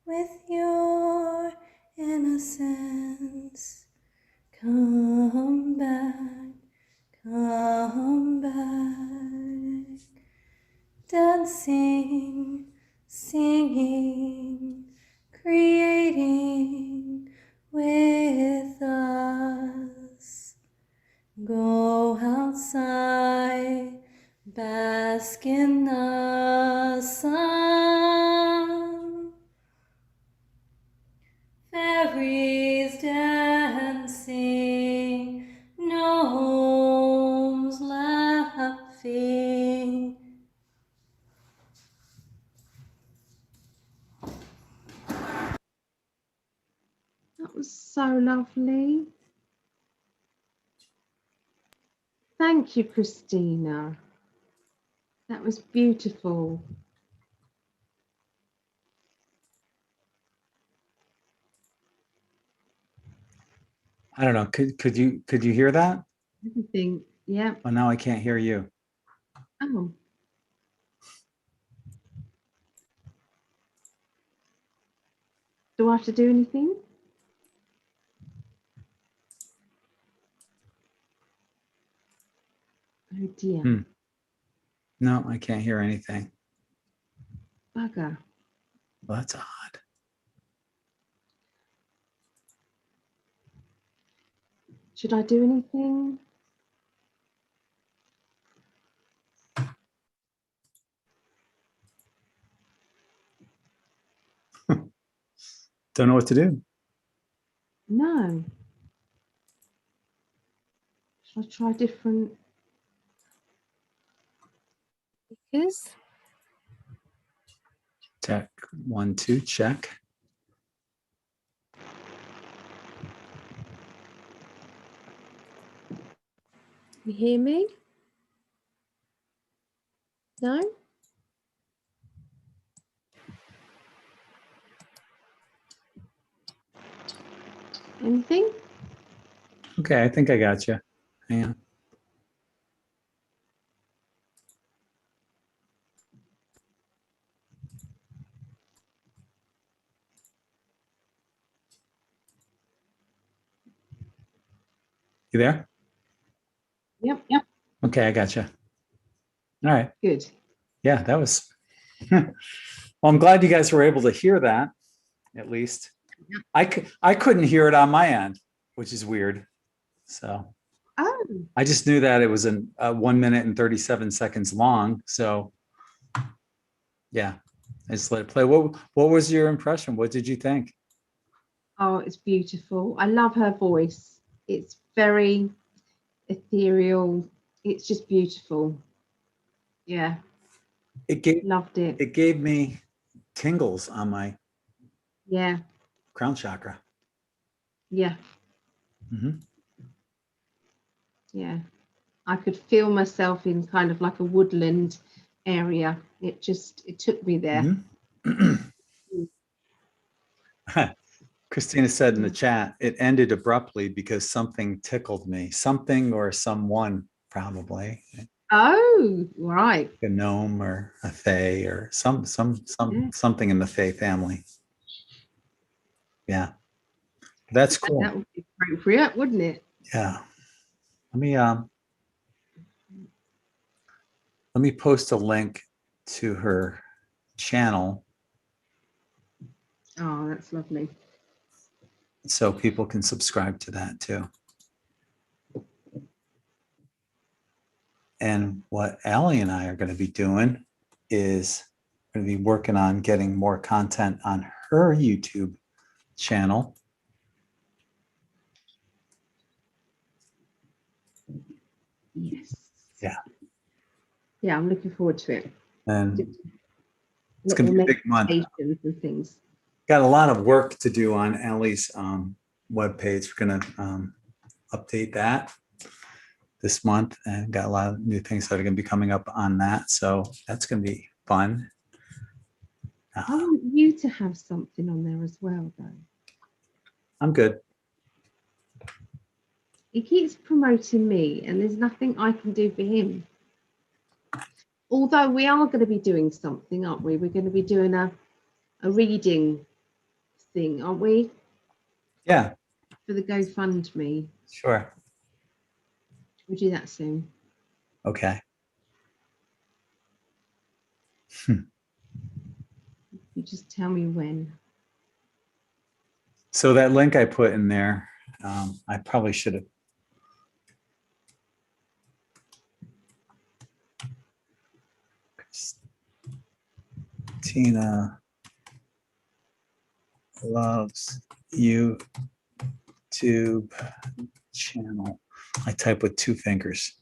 with your innocence. Come back, come back. Dancing, singing, creating with us. Go outside, bask in the sun. Fairies dancing, gnomes laughing. That was so lovely. Thank you, Christina. That was beautiful. I don't know. Could you hear that? Everything. Yeah. Oh, now I can't hear you. Oh. Do I have to do anything? Oh dear. No, I can't hear anything. Bugger. Well, that's odd. Should I do anything? Don't know what to do. No. Should I try different speakers? Check 1, 2, check. You hear me? No? Anything? Okay, I think I got you. Hang on. You there? Yep. Okay, I got you. All right. Good. Yeah, that was. Well, I'm glad you guys were able to hear that, at least. I couldn't hear it on my end, which is weird. So Oh. I just knew that it was 1 minute and 37 seconds long. So yeah, I just let it play. What was your impression? What did you think? Oh, it's beautiful. I love her voice. It's very ethereal. It's just beautiful. Yeah. Loved it. It gave me tingles on my crown chakra. Yeah. Mm-hmm. Yeah. I could feel myself in kind of like a woodland area. It took me there. Mm-hmm. Christina said in the chat, it ended abruptly because something tickled me. Something or someone, probably. Oh, right. A gnome or a fae or something in the fae family. Yeah. That's cool. That would be appropriate, wouldn't it? Yeah. Let me post a link to her channel Oh, that's lovely. so people can subscribe to that too. And what Ali and I are going to be doing is going to be working on getting more content on her YouTube channel. Yes. Yeah. Yeah, I'm looking forward to it. And it's going to be a big month. And things. Got a lot of work to do on Ali's webpage. We're going to update that this month, and got a lot of new things that are going to be coming up on that. So that's going to be fun. I want you to have something on there as well, though. I'm good. He keeps promoting me, and there's nothing I can do for him. Although we are going to be doing something, aren't we? We're going to be doing a reading thing, aren't we? Yeah. For the GoFundMe. Sure. We'll do that soon. Okay. You just tell me when. So that link I put in there, I probably should have. Tina loves YouTube channel. I type with 2 fingers.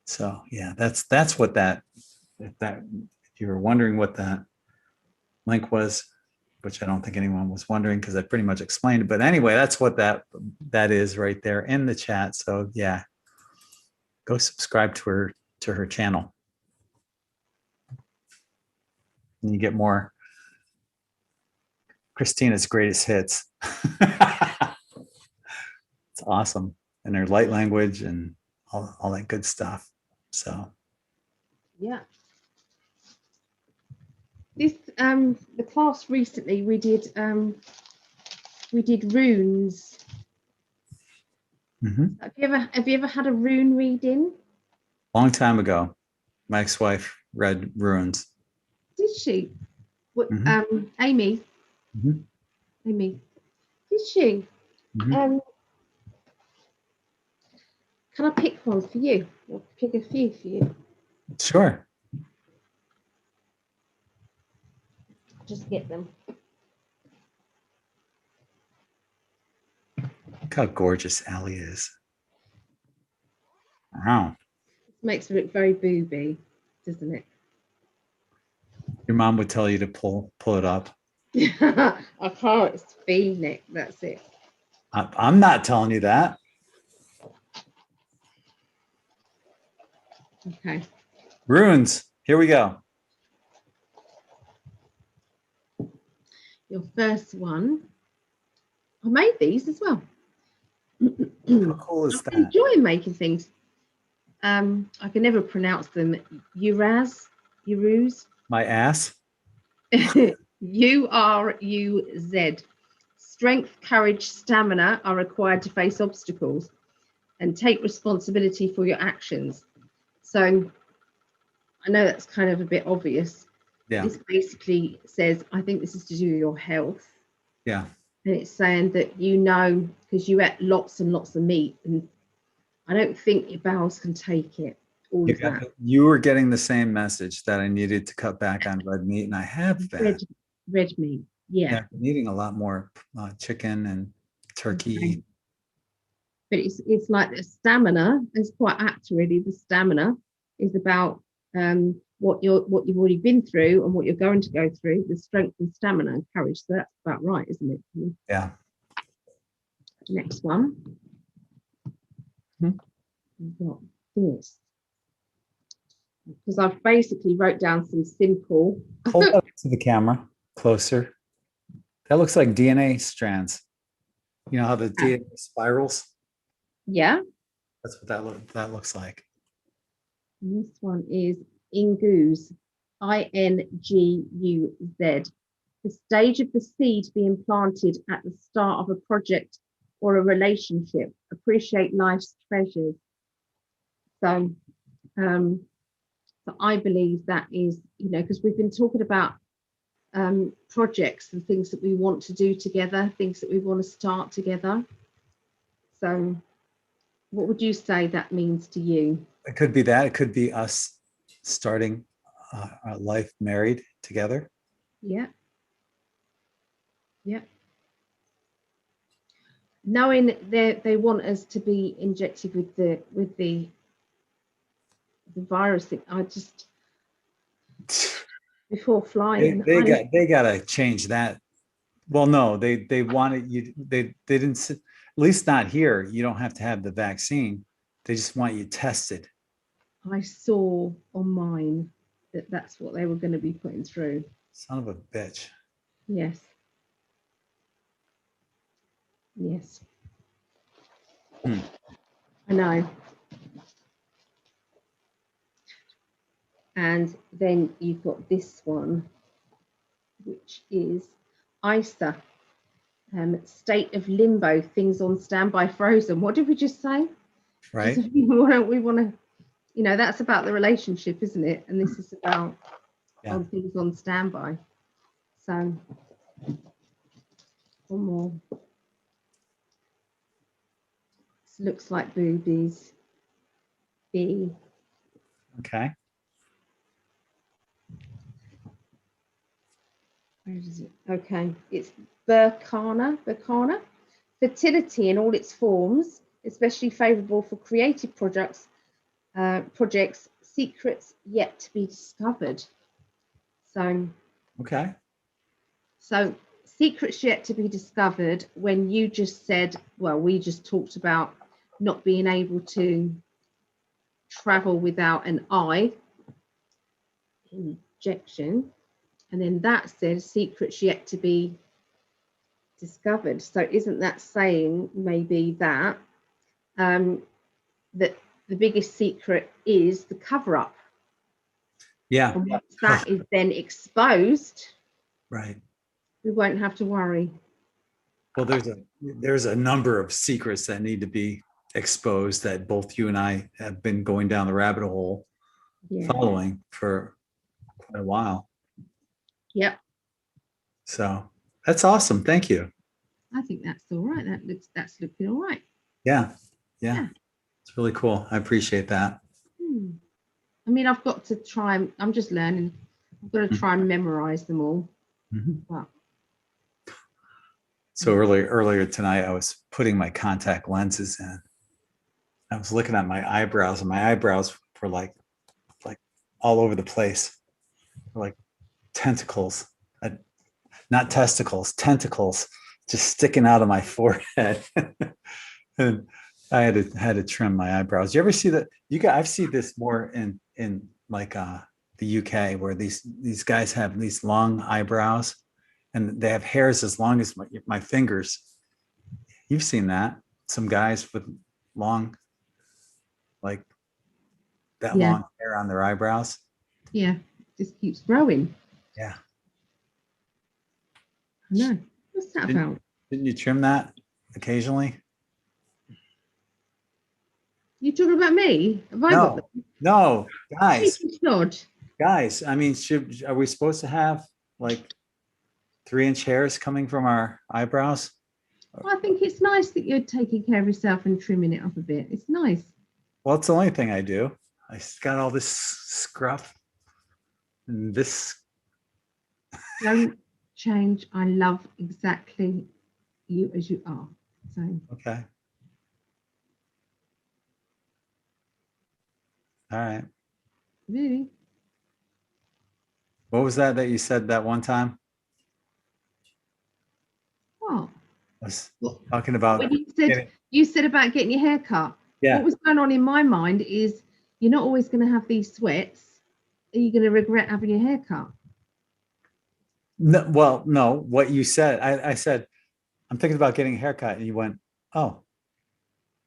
So yeah, that's what that, if you were wondering what that link was, which I don't think anyone was wondering because I pretty much explained it. But anyway, that's what that is right there in the chat. So yeah, go subscribe to her channel. And you get more Christina's greatest hits. It's awesome. And her light language and all that good stuff. So Yeah. This the class recently we did runes. mm-hmm. Have you ever had a rune reading? Long time ago, my ex-wife read runes. Did she? What, Mm-hmm. Amy? Mm-hmm. Amy. Did she? Mm-hmm. Can I pick one for you? I'll pick a few for you. Sure. Just get them. Look how gorgeous Ali is. Wow. It makes her look very booby, doesn't it? Your mom would tell you to pull it up. I can't. It's V-neck. That's it. I'm not telling you that. Okay. Runes. Here we go. Your first one. I made these as well. How cool is that? I enjoy making things. I can never pronounce them. Uruz. My ass. U-R-U-Z. Strength, courage, stamina are required to face obstacles and take responsibility for your actions. So I know that's kind of a bit obvious. Yeah. This basically says, I think this is to do with your health. Yeah. And it's saying that, because you ate lots and lots of meat, and I don't think your bowels can take it. All of that. You were getting the same message that I needed to cut back on red meat, and I have been. Red meat, yeah. I've been eating a lot more chicken and turkey. Okay. But it's like the stamina. It's quite apt, really. The stamina is about what you've already been through and what you're going to go through. The strength and stamina and courage. So that's about right, isn't it? Yeah. Next one. We've got this. Because I've basically wrote down some simple. Hold up to the camera closer. That looks like DNA strands. You know how the DNA spirals? Yeah. That's what that looks like. And this one is Inguz, I-N-G-U-Z. The stage of the seed being planted at the start of a project or a relationship. Appreciate life's treasures. So I believe that is, because we've been talking about projects and things that we want to do together, things that we want to start together. So what would you say that means to you? It could be that. It could be us starting our life married together. Yeah. Yeah. Knowing they want us to be injected with the virus, I just before flying. They got to change that. Well, no, they wanted you. They didn't. At least not here. You don't have to have the vaccine. They just want you tested. I saw on mine that that's what they were going to be putting through. Son of a bitch. Yes. Yes. Hmm. I know. And then you've got this one, which is ISA, state of limbo, things on standby frozen. What did we just say? Right. We want to, you know, that's about the relationship, isn't it? And this is about on things on standby. So one more. This looks like boobies. B. Okay. Where is it? Okay, it's Burkana. Fertility in all its forms, especially favourable for creative projects, secrets yet to be discovered. So, okay. So secrets yet to be discovered. When you just said, well, we just talked about not being able to travel without an eye injection, and then that says secrets yet to be discovered. So isn't that saying maybe that that the biggest secret is the cover-up? Yeah. And once that is then exposed, right, we won't have to worry. well, there's a number of secrets that need to be exposed that both you and I have been going down the rabbit hole following for quite a while. Yep. So that's awesome. Thank you. I think that's all right. That's looking all right. Yeah. It's really cool. I appreciate that. I mean, I've got to try. I'm just learning. I've got to try and memorize them all. But so earlier tonight, I was putting my contact lenses in. I was looking at my eyebrows, and my eyebrows were like all over the place, like tentacles, not testicles, tentacles, just sticking out of my forehead. And I had to trim my eyebrows. You ever see that? I've seen this more in like the UK, where these guys have these long eyebrows, and they have hairs as long as my fingers. You've seen that? Some guys with long, like that long hair on their eyebrows. Yeah, just keeps growing. Yeah. No, what's that about? Didn't you trim that occasionally? You talking about me? Have I got them? No, guys. Guys, I mean, are we supposed to have like 3-inch hairs coming from our eyebrows? I think it's nice that you're taking care of yourself and trimming it up a bit. It's nice. Well, it's the only thing I do. I got all this scruff and this. Don't change. I love exactly you as you are. So okay. All right. Really? What was that you said that one time? What? I was talking about when you said about getting your hair cut. Yeah. What was going on in my mind is you're not always going to have these sweats. Are you going to regret having your hair cut? No, well, no. What you said, I said, I'm thinking about getting a haircut, and you went, oh,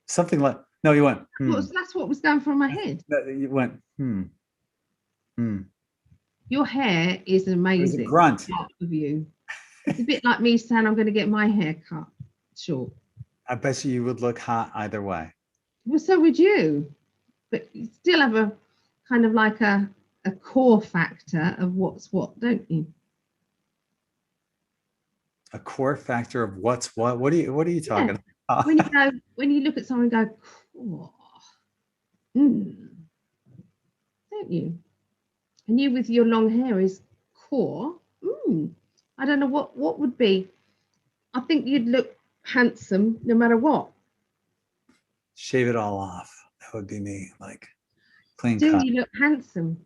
something like. No, you went. That's what was going through my head. You went. Your hair is amazing. It was a grunt of you. It's a bit like me saying I'm going to get my hair cut short. I bet you would look hot either way. Well, so would you, but you still have a kind of like a core factor of what's what, don't you? A core factor of what's what? What are you talking about? When you look at someone and go, oh, don't you? And you with your long hair is core. I don't know what would be. I think you'd look handsome no matter what. Shave it all off. That would be me, like clean Do cut. you look handsome?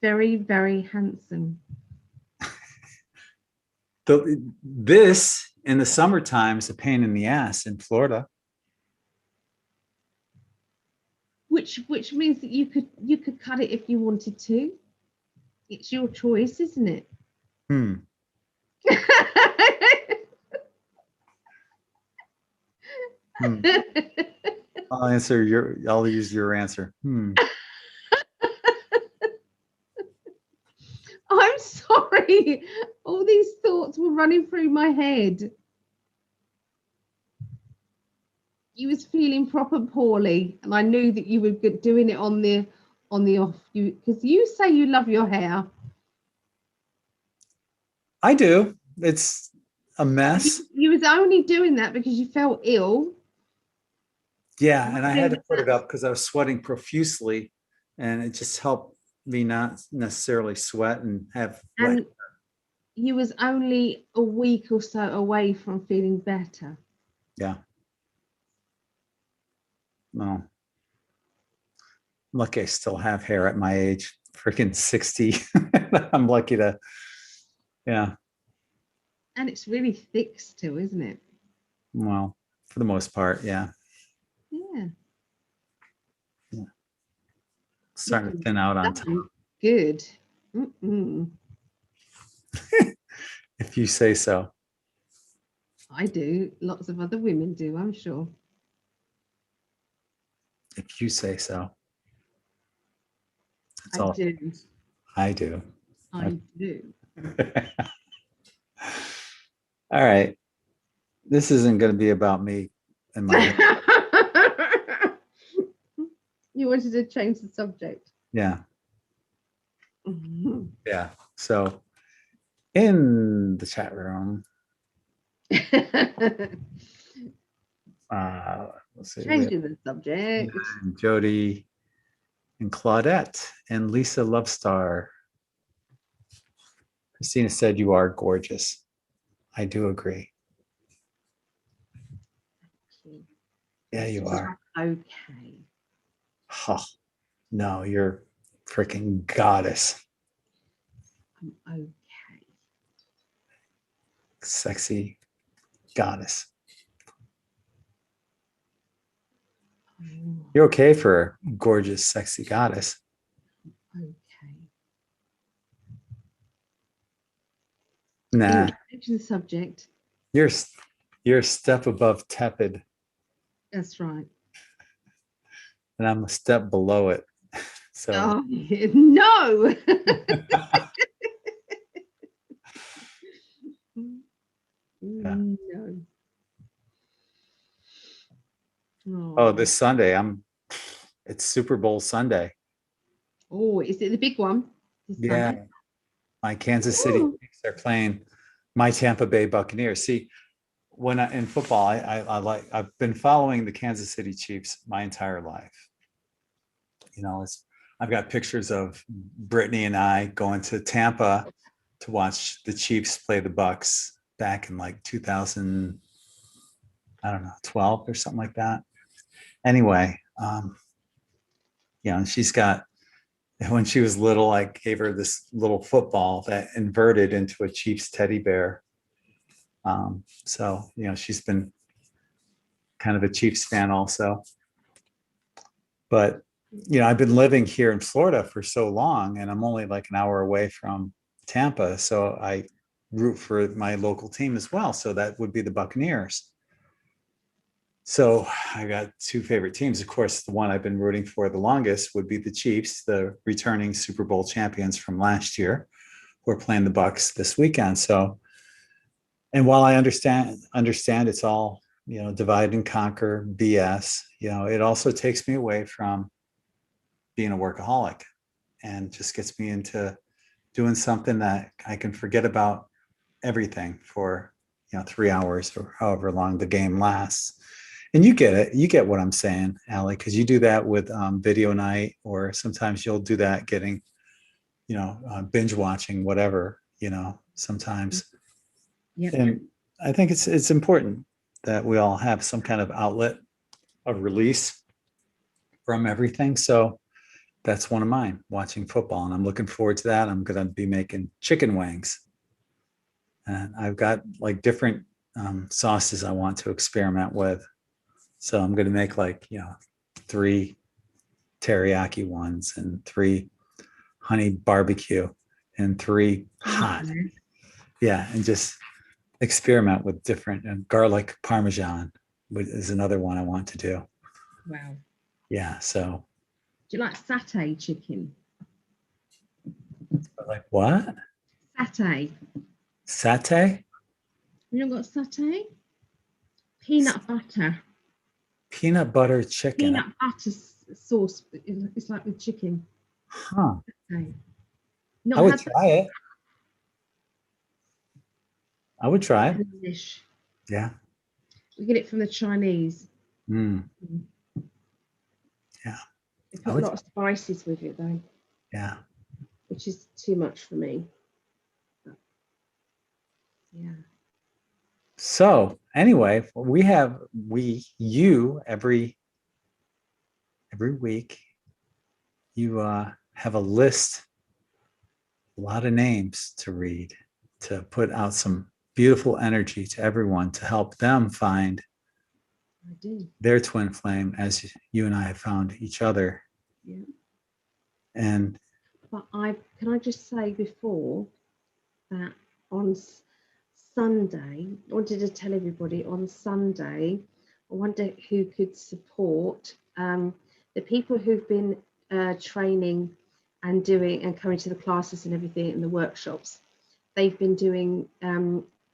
Very, very handsome. This in the summertime is a pain in the ass in Florida. Which means that you could cut it if you wanted to. It's your choice, isn't it? I'll use your answer. I'm sorry. All these thoughts were running through my head. You was feeling proper poorly, and I knew that you were doing it on the off. Because you say you love your hair. I do. It's a mess. You was only doing that because you felt ill. Yeah, and I had to put it up because I was sweating profusely, and it just helped me not necessarily sweat and have wet. And you was only a week or so away from feeling better. Yeah. No. Lucky I still have hair at my age, freaking 60. I'm lucky to, yeah. And it's really thick still, isn't it? Well, for the most part, yeah. Yeah. Starting to thin out on top. Good. If you say so. I do. Lots of other women do, I'm sure. If you say so. That's I all. do. I do. I do. All right. This isn't going to be about me and my hair. You wanted to change the subject. Yeah. Yeah. So in the chat room, let's see. Changing the subject. Jody and Claudette and Lisa Lovestar. Christina said you are gorgeous. I do agree. Yeah, you are. Okay. Oh, no, you're freaking goddess. I'm okay. Sexy goddess. You're okay for a gorgeous, sexy goddess. Okay. Nah. Anyway, the subject. You're a step above tepid. That's right. And I'm a step below it. So oh, no. yeah. No. Oh, this Sunday, it's Super Bowl Sunday. Oh, is it the big one? Yeah. Sunday? My Kansas City Chiefs are playing my Tampa Bay Buccaneers. See, when in football, I've been following the Kansas City Chiefs my entire life. You know, I've got pictures of Brittany and I going to Tampa to watch the Chiefs play the Bucs back in like 2000, I don't know, 12 or something like that. Anyway, and she's got, when she was little, I gave her this little football that inverted into a Chiefs teddy bear. So, she's been kind of a Chiefs fan also. But, I've been living here in Florida for so long, and I'm only like an hour away from Tampa. So I root for my local team as well. So that would be the Buccaneers. So I got two favorite teams. Of course, the one I've been rooting for the longest would be the Chiefs, the returning Super Bowl champions from last year, who are playing the Bucs this weekend. So, and while I understand it's all, divide and conquer BS, it also takes me away from being a workaholic and just gets me into doing something that I can forget about everything for, 3 hours or however long the game lasts. And you get it. You get what I'm saying, Ali, because you do that with video night, or sometimes you'll do that getting, binge watching, whatever, sometimes. Yeah. And I think it's important that we all have some kind of outlet of release from everything. So that's one of mine, watching football. And I'm looking forward to that. I'm going to be making chicken wings. And I've got like different sauces I want to experiment with. So I'm going to make 3 teriyaki ones and 3 honey barbecue and 3 hot. Yeah. And just experiment with different, and garlic parmesan is another one I want to do. Wow. Yeah. So. Do you like satay chicken? Like what? Satay. Satay? You know got satay? Peanut butter. Peanut butter chicken. Peanut butter sauce. It's like with chicken. Huh. Satay. I would try it. I would try it. Dish. Yeah. We get it from the Chinese. Mm. Yeah. They put a lot of spices with it though. Yeah. Which is too much for me. But, yeah. So anyway, you every week, you have a list, a lot of names to read, to put out some beautiful energy to everyone, to help them find their twin flame, as you and I have found each other. Yeah. And but can I just say before that on Sunday, I wanted to tell everybody on Sunday, I wonder who could support the people who've been training and doing and coming to the classes and everything in the workshops. They've been doing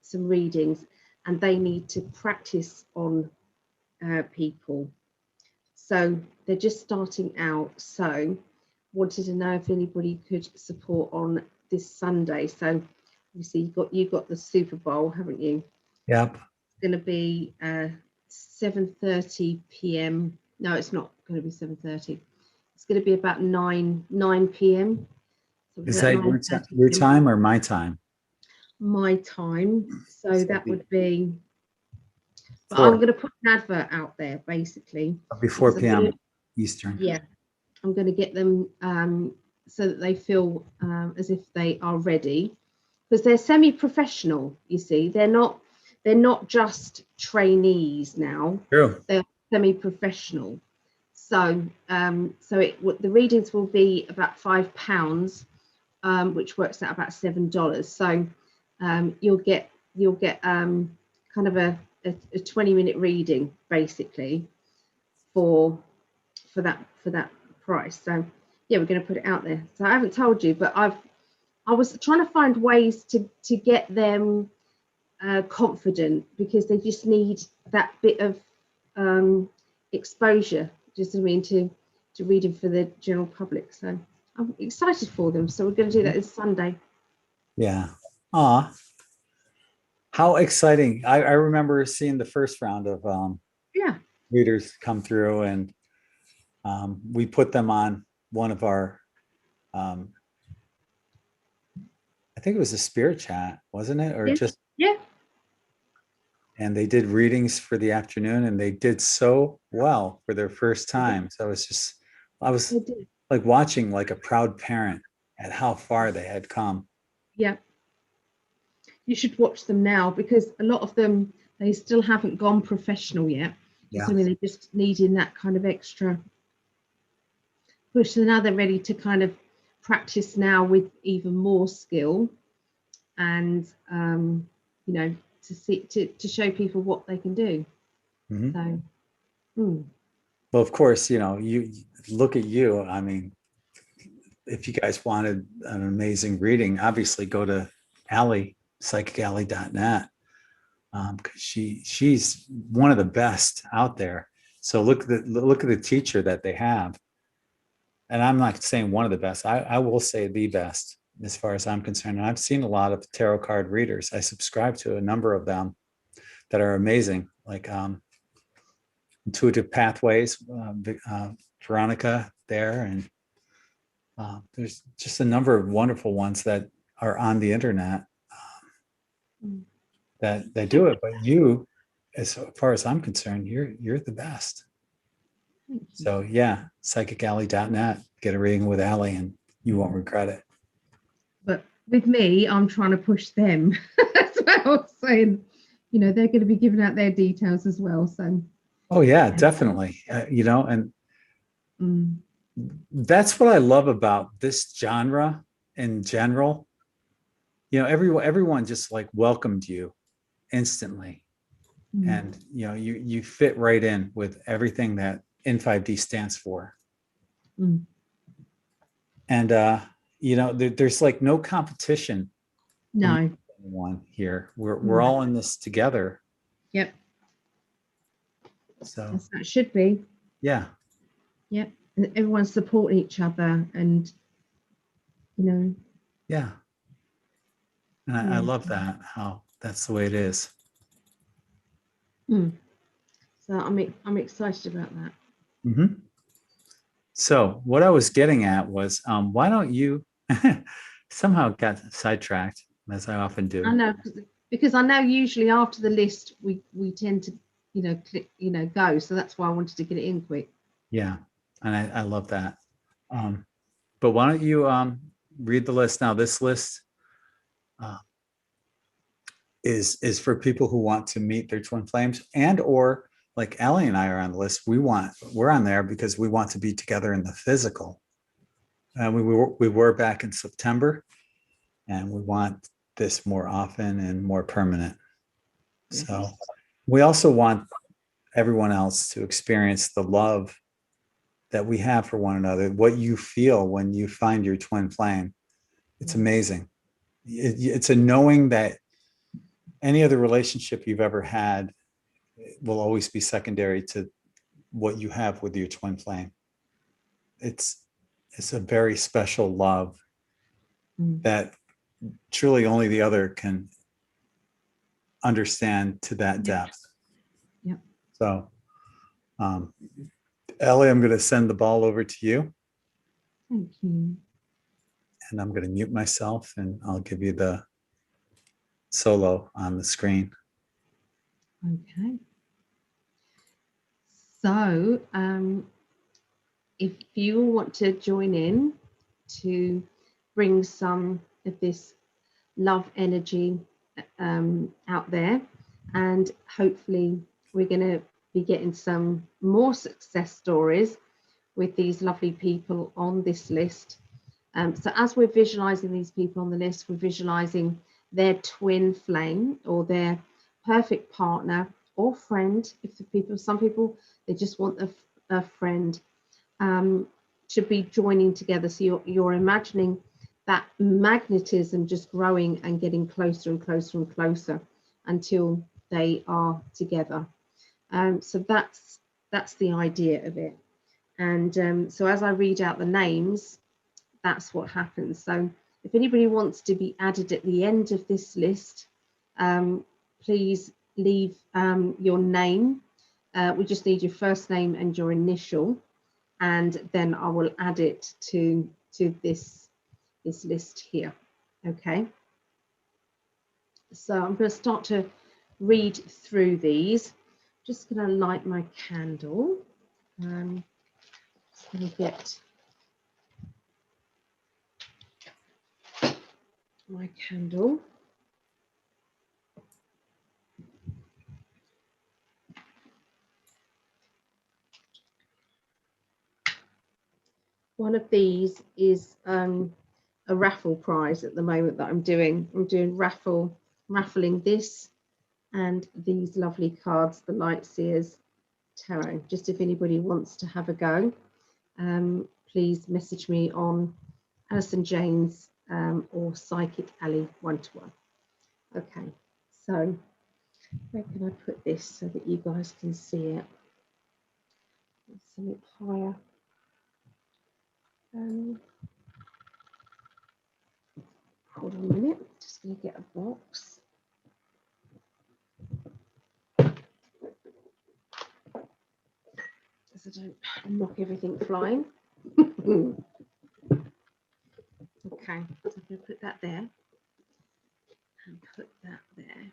some readings and they need to practice on people. So they're just starting out. So wanted to know if anybody could support on this Sunday. So obviously you got the Super Bowl, haven't you? Yep. It's going to be 7:30 p.m. No, it's not going to be 7:30. It's going to be about 9 p.m. So is that your time or my time? My time. So that would be. But I'm going to put an advert out there, basically. Before 4 p.m. Eastern. Yeah, I'm going to get them so that they feel as if they are ready, because they're semi-professional. You see, they're not just trainees now. True. They're semi-professional. So the readings will be about £5, which works out about $7. So you'll get kind of a 20-minute reading basically for that price. So yeah, we're going to put it out there. So I haven't told you, but I was trying to find ways to get them confident, because they just need that bit of exposure, just to reading for the general public. So I'm excited for them. So we're going to do that this Sunday. Yeah. How exciting. I remember seeing the first round of readers come through, and we put them on one of our I think it was a spirit chat, wasn't it? Or just and they did readings for the afternoon, and they did so well for their first time. So I was like watching like a proud parent at how far they had come. Yeah. You should watch them now, because a lot of them, they still haven't gone professional yet. Yeah. So, I mean, they're just needing that kind of extra push. So now they're ready to kind of practice now with even more skill, and to show people what they can do. Mm-hmm. So well, of course, you look at you. I mean, if you guys wanted an amazing reading, obviously go to Ali, psychically.net, because she's one of the best out there. So look at the teacher that they have. And I'm not saying one of the best. I will say the best as far as I'm concerned. And I've seen a lot of tarot card readers. I subscribe to a number of them that are amazing. Like Intuitive Pathways, Veronica there, and there's just a number of wonderful ones that are on the internet that they do it. But you, as far as I'm concerned, you're the best. So yeah, psychically.net, get a reading with Ali and you won't regret it. But with me, I'm trying to push them as well, saying, you know, they're going to be giving out their details as well. So, oh yeah, definitely. You know, and that's what I love about this genre in general. You know, everyone just like welcomed you instantly, and you know, you fit right in with everything that N5D stands for. And you know, there's like no competition. No. Anyone here. We're all in this together. Yep. So yes, that should be. Yeah. Yep. And everyone's supporting each other, and you know. Yeah. And I love that, how that's the way it is. So I'm excited about that. Mm-hmm. So what I was getting at was, why don't you somehow got sidetracked, as I often do. I know, because I know usually after the list we tend to, you know, click, you know, go. So that's why I wanted to get it in quick. Yeah, and I love that. But why don't you read the list now? This list is for people who want to meet their twin flames, and or like Ali and I are on the list. We're on there because we want to be together in the physical. We were back in September, and we want this more often and more permanent. So we also want everyone else to experience the love that we have for one another. What you feel when you find your twin flame, it's amazing. It's a knowing that any other relationship you've ever had will always be secondary to what you have with your twin flame. It's a very special love that truly only the other can understand to that depth. Yeah. So, Ellie, I'm going to send the ball over to you. Thank you. And I'm going to mute myself, and I'll give you the solo on the screen. Okay. So, if you want to join in to bring some of this love energy out there, and hopefully we're going to be getting some more success stories with these lovely people on this list. So as we're visualizing these people on the list, we're visualizing their twin flame or their perfect partner or friend. If the people, some people, they just want a friend to be joining together. So you're imagining that magnetism just growing and getting closer and closer and closer until they are together. So that's the idea of it. And so as I read out the names, that's what happens. So if anybody wants to be added at the end of this list, please leave your name. We just need your first name and your initial, and then I will add it to this list here. Okay. So I'm going to start to read through these. Just going to light my candle. Just going to get my candle. One of these is a raffle prize at the moment that I'm doing. I'm doing raffling this and these lovely cards, the Lightseers Tarot. Just if anybody wants to have a go, please message me on Alison James or Psychic Ali 121. Okay, so where can I put this so that you guys can see it? Something higher. Hold on a minute, just going to get a box. because I don't knock everything flying. Okay, so I'm going to put that there and put that there.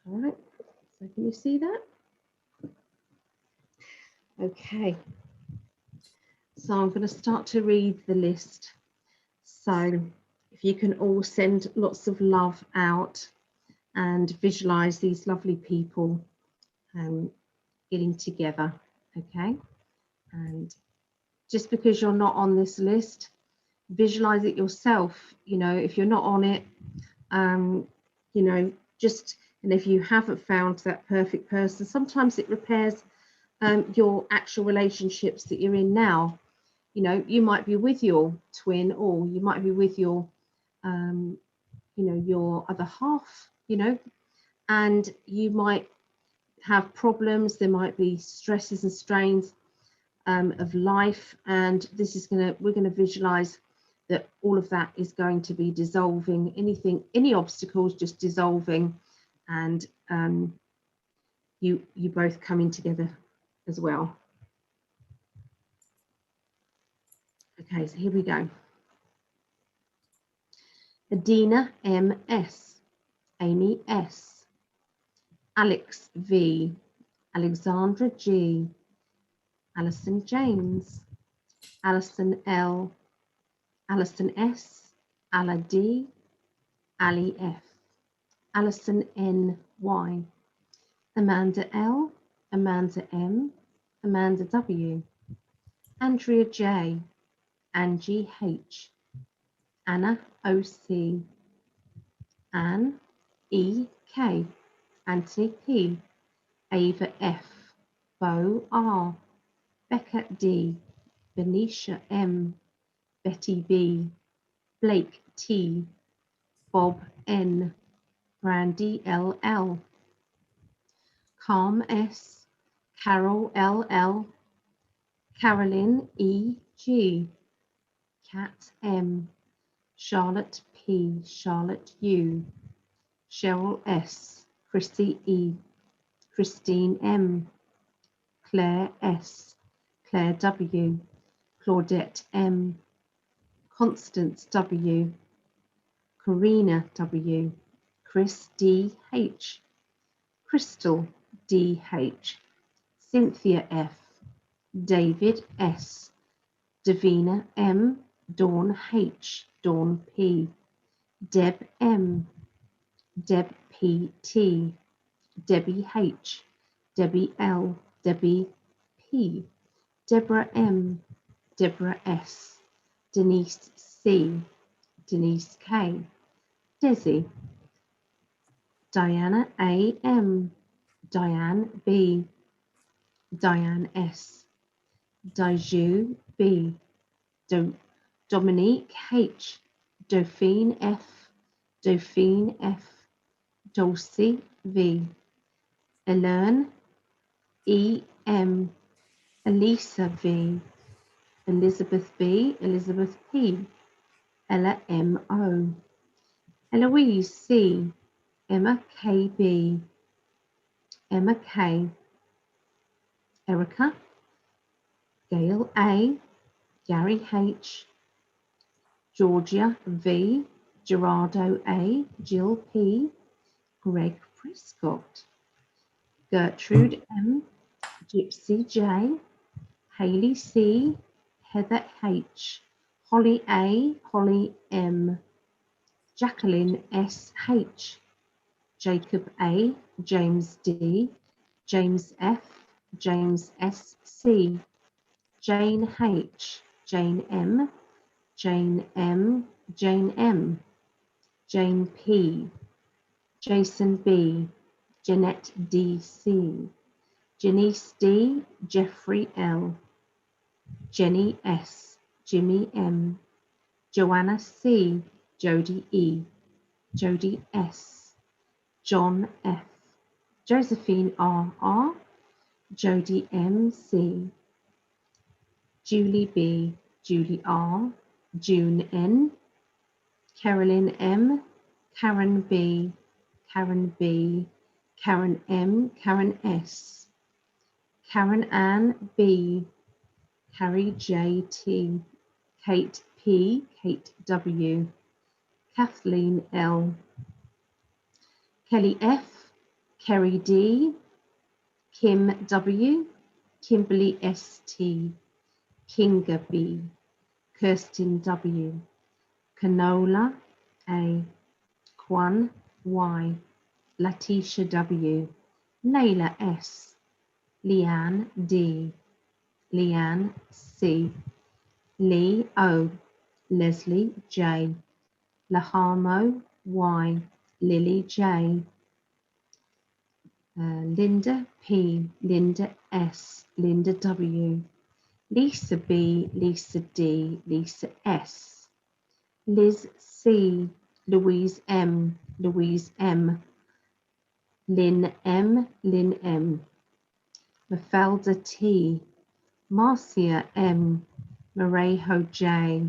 All right, so can you see that? Okay, so I'm going to start to read the list. So if you can all send lots of love out and visualize these lovely people getting together, okay? And just because you're not on this list, visualize it yourself. You know, if you're not on it, you know, just, and if you haven't found that perfect person, sometimes it repairs your actual relationships that you're in now. You know, you might be with your twin, or you might be with your, you know, your other half, you know, and you might have problems. There might be stresses and strains of life, and this is we're gonna visualize that all of that is going to be dissolving. Any obstacles just dissolving, and you both coming together as well. Okay, so here we go. Adina M.S., Amy S., Alex V., Alexandra G., Alison James, Alison L., Alison S., Ala D., Ali F., Alison N. Y., Amanda L., Amanda M., Amanda W., Andrea J., Angie H., Anna O.C., Anne E.K., Anthony P., Ava F., Bo R., Becca D., Benicia M., Betty B., Blake T., Bob N., Brandy L.L., Calm S., Carol L.L., Carolyn E.G., Kat M., Charlotte P., Charlotte U., Cheryl S., Chrissy E., Christine M., Claire S., Claire W., Claudette M., Constance W., Karina W., Chris D. H., Crystal D. H., Cynthia F., David S., Davina M., Dawn H., Dawn P., Deb M., Deb P. T., Debbie H., Debbie L., Debbie P., Deborah M., Deborah S., Denise C., Denise K., Desi, Diana A. M., Diane B., Diane S., Daiju B., Dominique H., Dauphine F., Dauphine F., Dulcie V., Elern E. M., Elisa V., Elizabeth B., Elizabeth P., Ella M. O., Eloise C., Emma K. B., Emma K., Erica, Gail A., Gary H., Georgia V., Gerardo A., Jill P., Greg Prescott, Gertrude M., Gypsy J., Haley C., Heather H., Holly A., Holly M., Jacqueline S. H., Jacob A., James D., James F., James S. C., Jane H., Jane M., Jane M., Jane M., Jane P., Jason B., Jeanette D. C., Janice D., Jeffrey L., Jenny S., Jimmy M., Joanna C., Jody E., Jody S., John F., Josephine R., Jody M. C., Julie B., Julie R., June N., Carolyn M., Karen B., Karen B., Karen M, Karen S, Karen Ann B, Carrie J T, Kate P, Kate W, Kathleen L, Kelly F, Kerry D, Kim W, Kimberly S T, Kinga B, Kirsten W, Canola A, Kwan Y, Latisha W, Layla S, Leanne D, Leanne C, Lee O, Leslie J, Lahamo Y, Lily J, Linda P, Linda S, Linda W, Lisa B, Lisa D, Lisa S, Liz C, Louise M, Louise M, Lynn M, Lynn M, Mafalda T, Marcia M, Marejo J,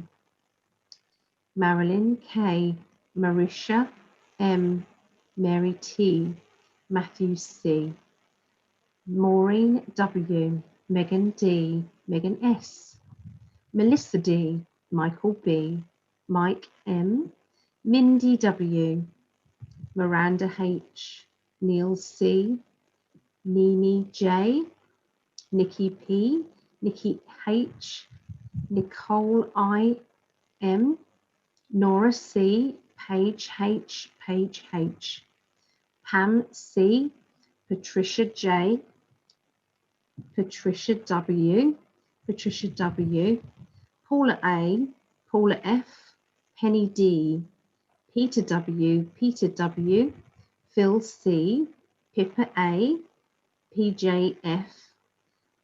Marilyn K, Marisha M, Mary T, Matthew C, Maureen W, Megan D, Megan S, Melissa D, Michael B, Mike M, Mindy W, Miranda H, Neil C, Nini J, Nikki P, Nikki H, Nicole I M, Nora C, Paige H, Paige H, Pam C, Patricia J, Patricia W, Patricia W, Paula A, Paula F, Penny D, Peter W, Peter W, Phil C, Pippa A, PJ F,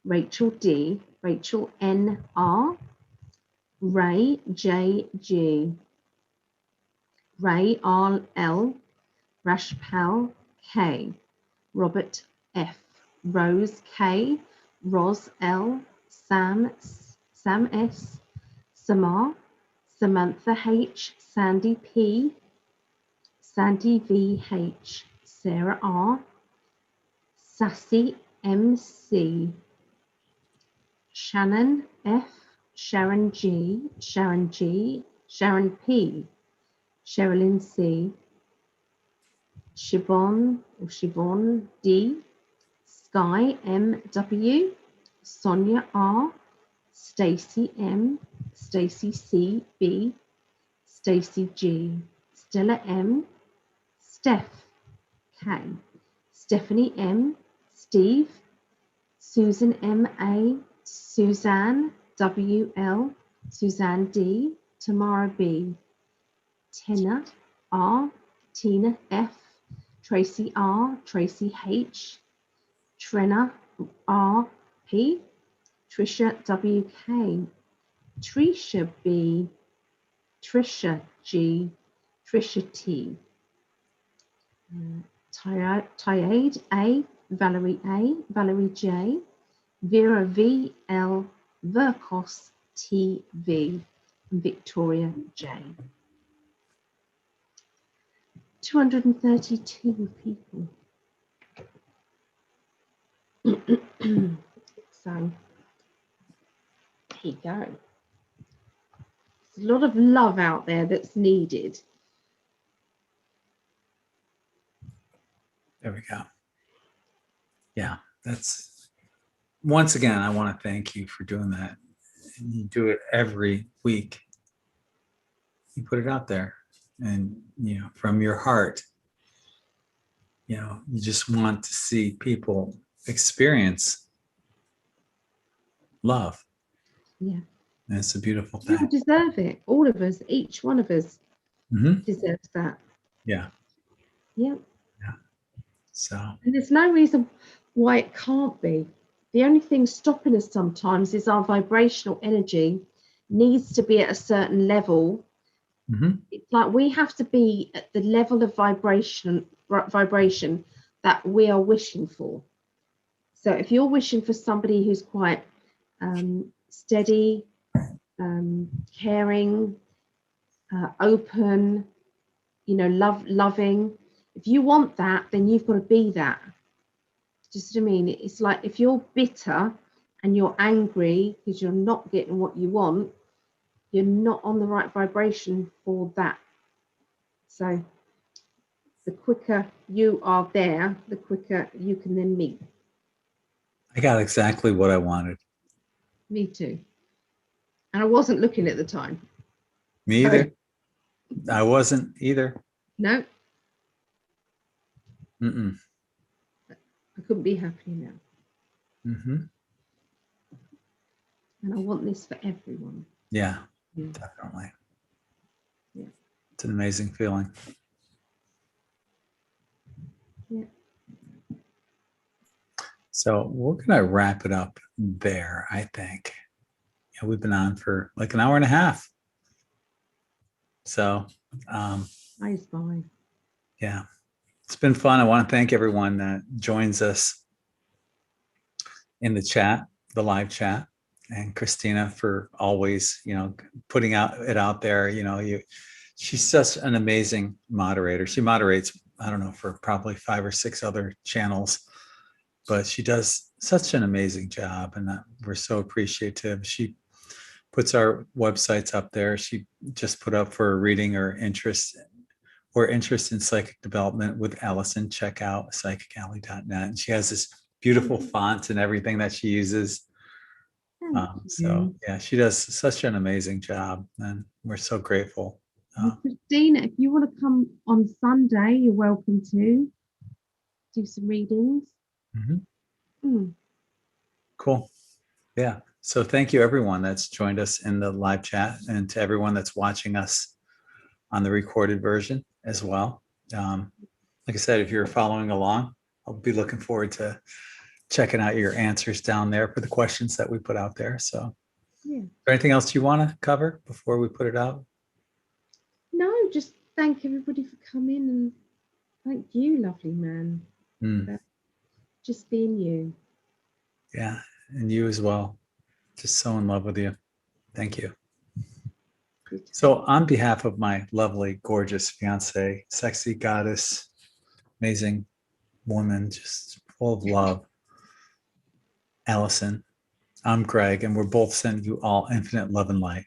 Rachel D, Rachel N R, Ray J G, Ray R L, Rashpal K, Robert F, Rose K, Ros L, Sam S, Samar, Samantha H, Sandy P, Sandy V H, Sarah R, Sassy MC, Shannon F, Sharon G, Sharon G, Sharon P, Sherilyn C, Siobhan D, Sky M W, Sonia R, Stacy M, Stacy C B, Stacy G, Stella M, Steph K, Stephanie M, Steve, Susan M A, Suzanne W L, Suzanne D, Tamara B, Tina R, Tina F, Tracy R, Tracy H, Trina R P, Trisha W K, Trisha B, Trisha G, Trisha T, Tyade A, Valerie J, Vera V L, Verkos T V, and Victoria J. 232 people. So, there you go. There's a lot of love out there that's needed. There we go. Yeah, that's, once again, I want to thank you for doing that. And you do it every week. You put it out there, and from your heart, you just want to see people experience love. Yeah. And it's a beautiful You thing. deserve it. All of us, each one of us deserves that. Yeah. Yeah. Yeah. So. And there's no reason why it can't be. The only thing stopping us sometimes is our vibrational energy needs to be at a certain level. It's like we have to be at the level of vibration that we are wishing for. So if you're wishing for somebody who's quite steady, caring, open, loving, If you want that, then you've got to be that. Just what I mean? It's like if you're bitter and you're angry because you're not getting what you want, you're not on the right vibration for that. So the quicker you are there, the quicker you can then meet. I got exactly what I wanted. Me too. And I wasn't looking at the time. Me either. I wasn't either. No, Mm-mm. I couldn't be happier now. Mm-hmm. And I want this for everyone. Yeah, Yeah. definitely. Yeah. It's an amazing feeling. Yeah. So we're going to wrap it up there, I think. Yeah, we've been on for like an hour and a half. So, Eyes by. yeah, it's been fun. I want to thank everyone that joins us in the chat, the live chat, and Christina for always, putting it out there. She's such an amazing moderator. She moderates, I don't know, for probably 5 or 6 other channels, but she does such an amazing job, and we're so appreciative. She puts our websites up there. She just put up for a reading or interest in psychic development with Allison. Check out psychically.net. And she has this beautiful font and everything that she uses. So yeah, she does such an amazing job, and we're so grateful. Christina, if you want to come on Sunday, you're welcome to do some readings. Cool. Yeah. So thank you everyone that's joined us in the live chat, and to everyone that's watching us on the recorded version as well. Like I said, if you're following along, I'll be looking forward to checking out your answers down there for the questions that we put out there. So Yeah. is there anything else you want to cover before we put it out? No, just thank everybody for coming, and thank you, lovely man, for just being you. Yeah, and you as well. Just so in love with you. Thank you. So on behalf of my lovely, gorgeous fiance, sexy goddess, amazing woman, just full of love, Allison, I'm Greg, and we're both sending you all infinite love and light.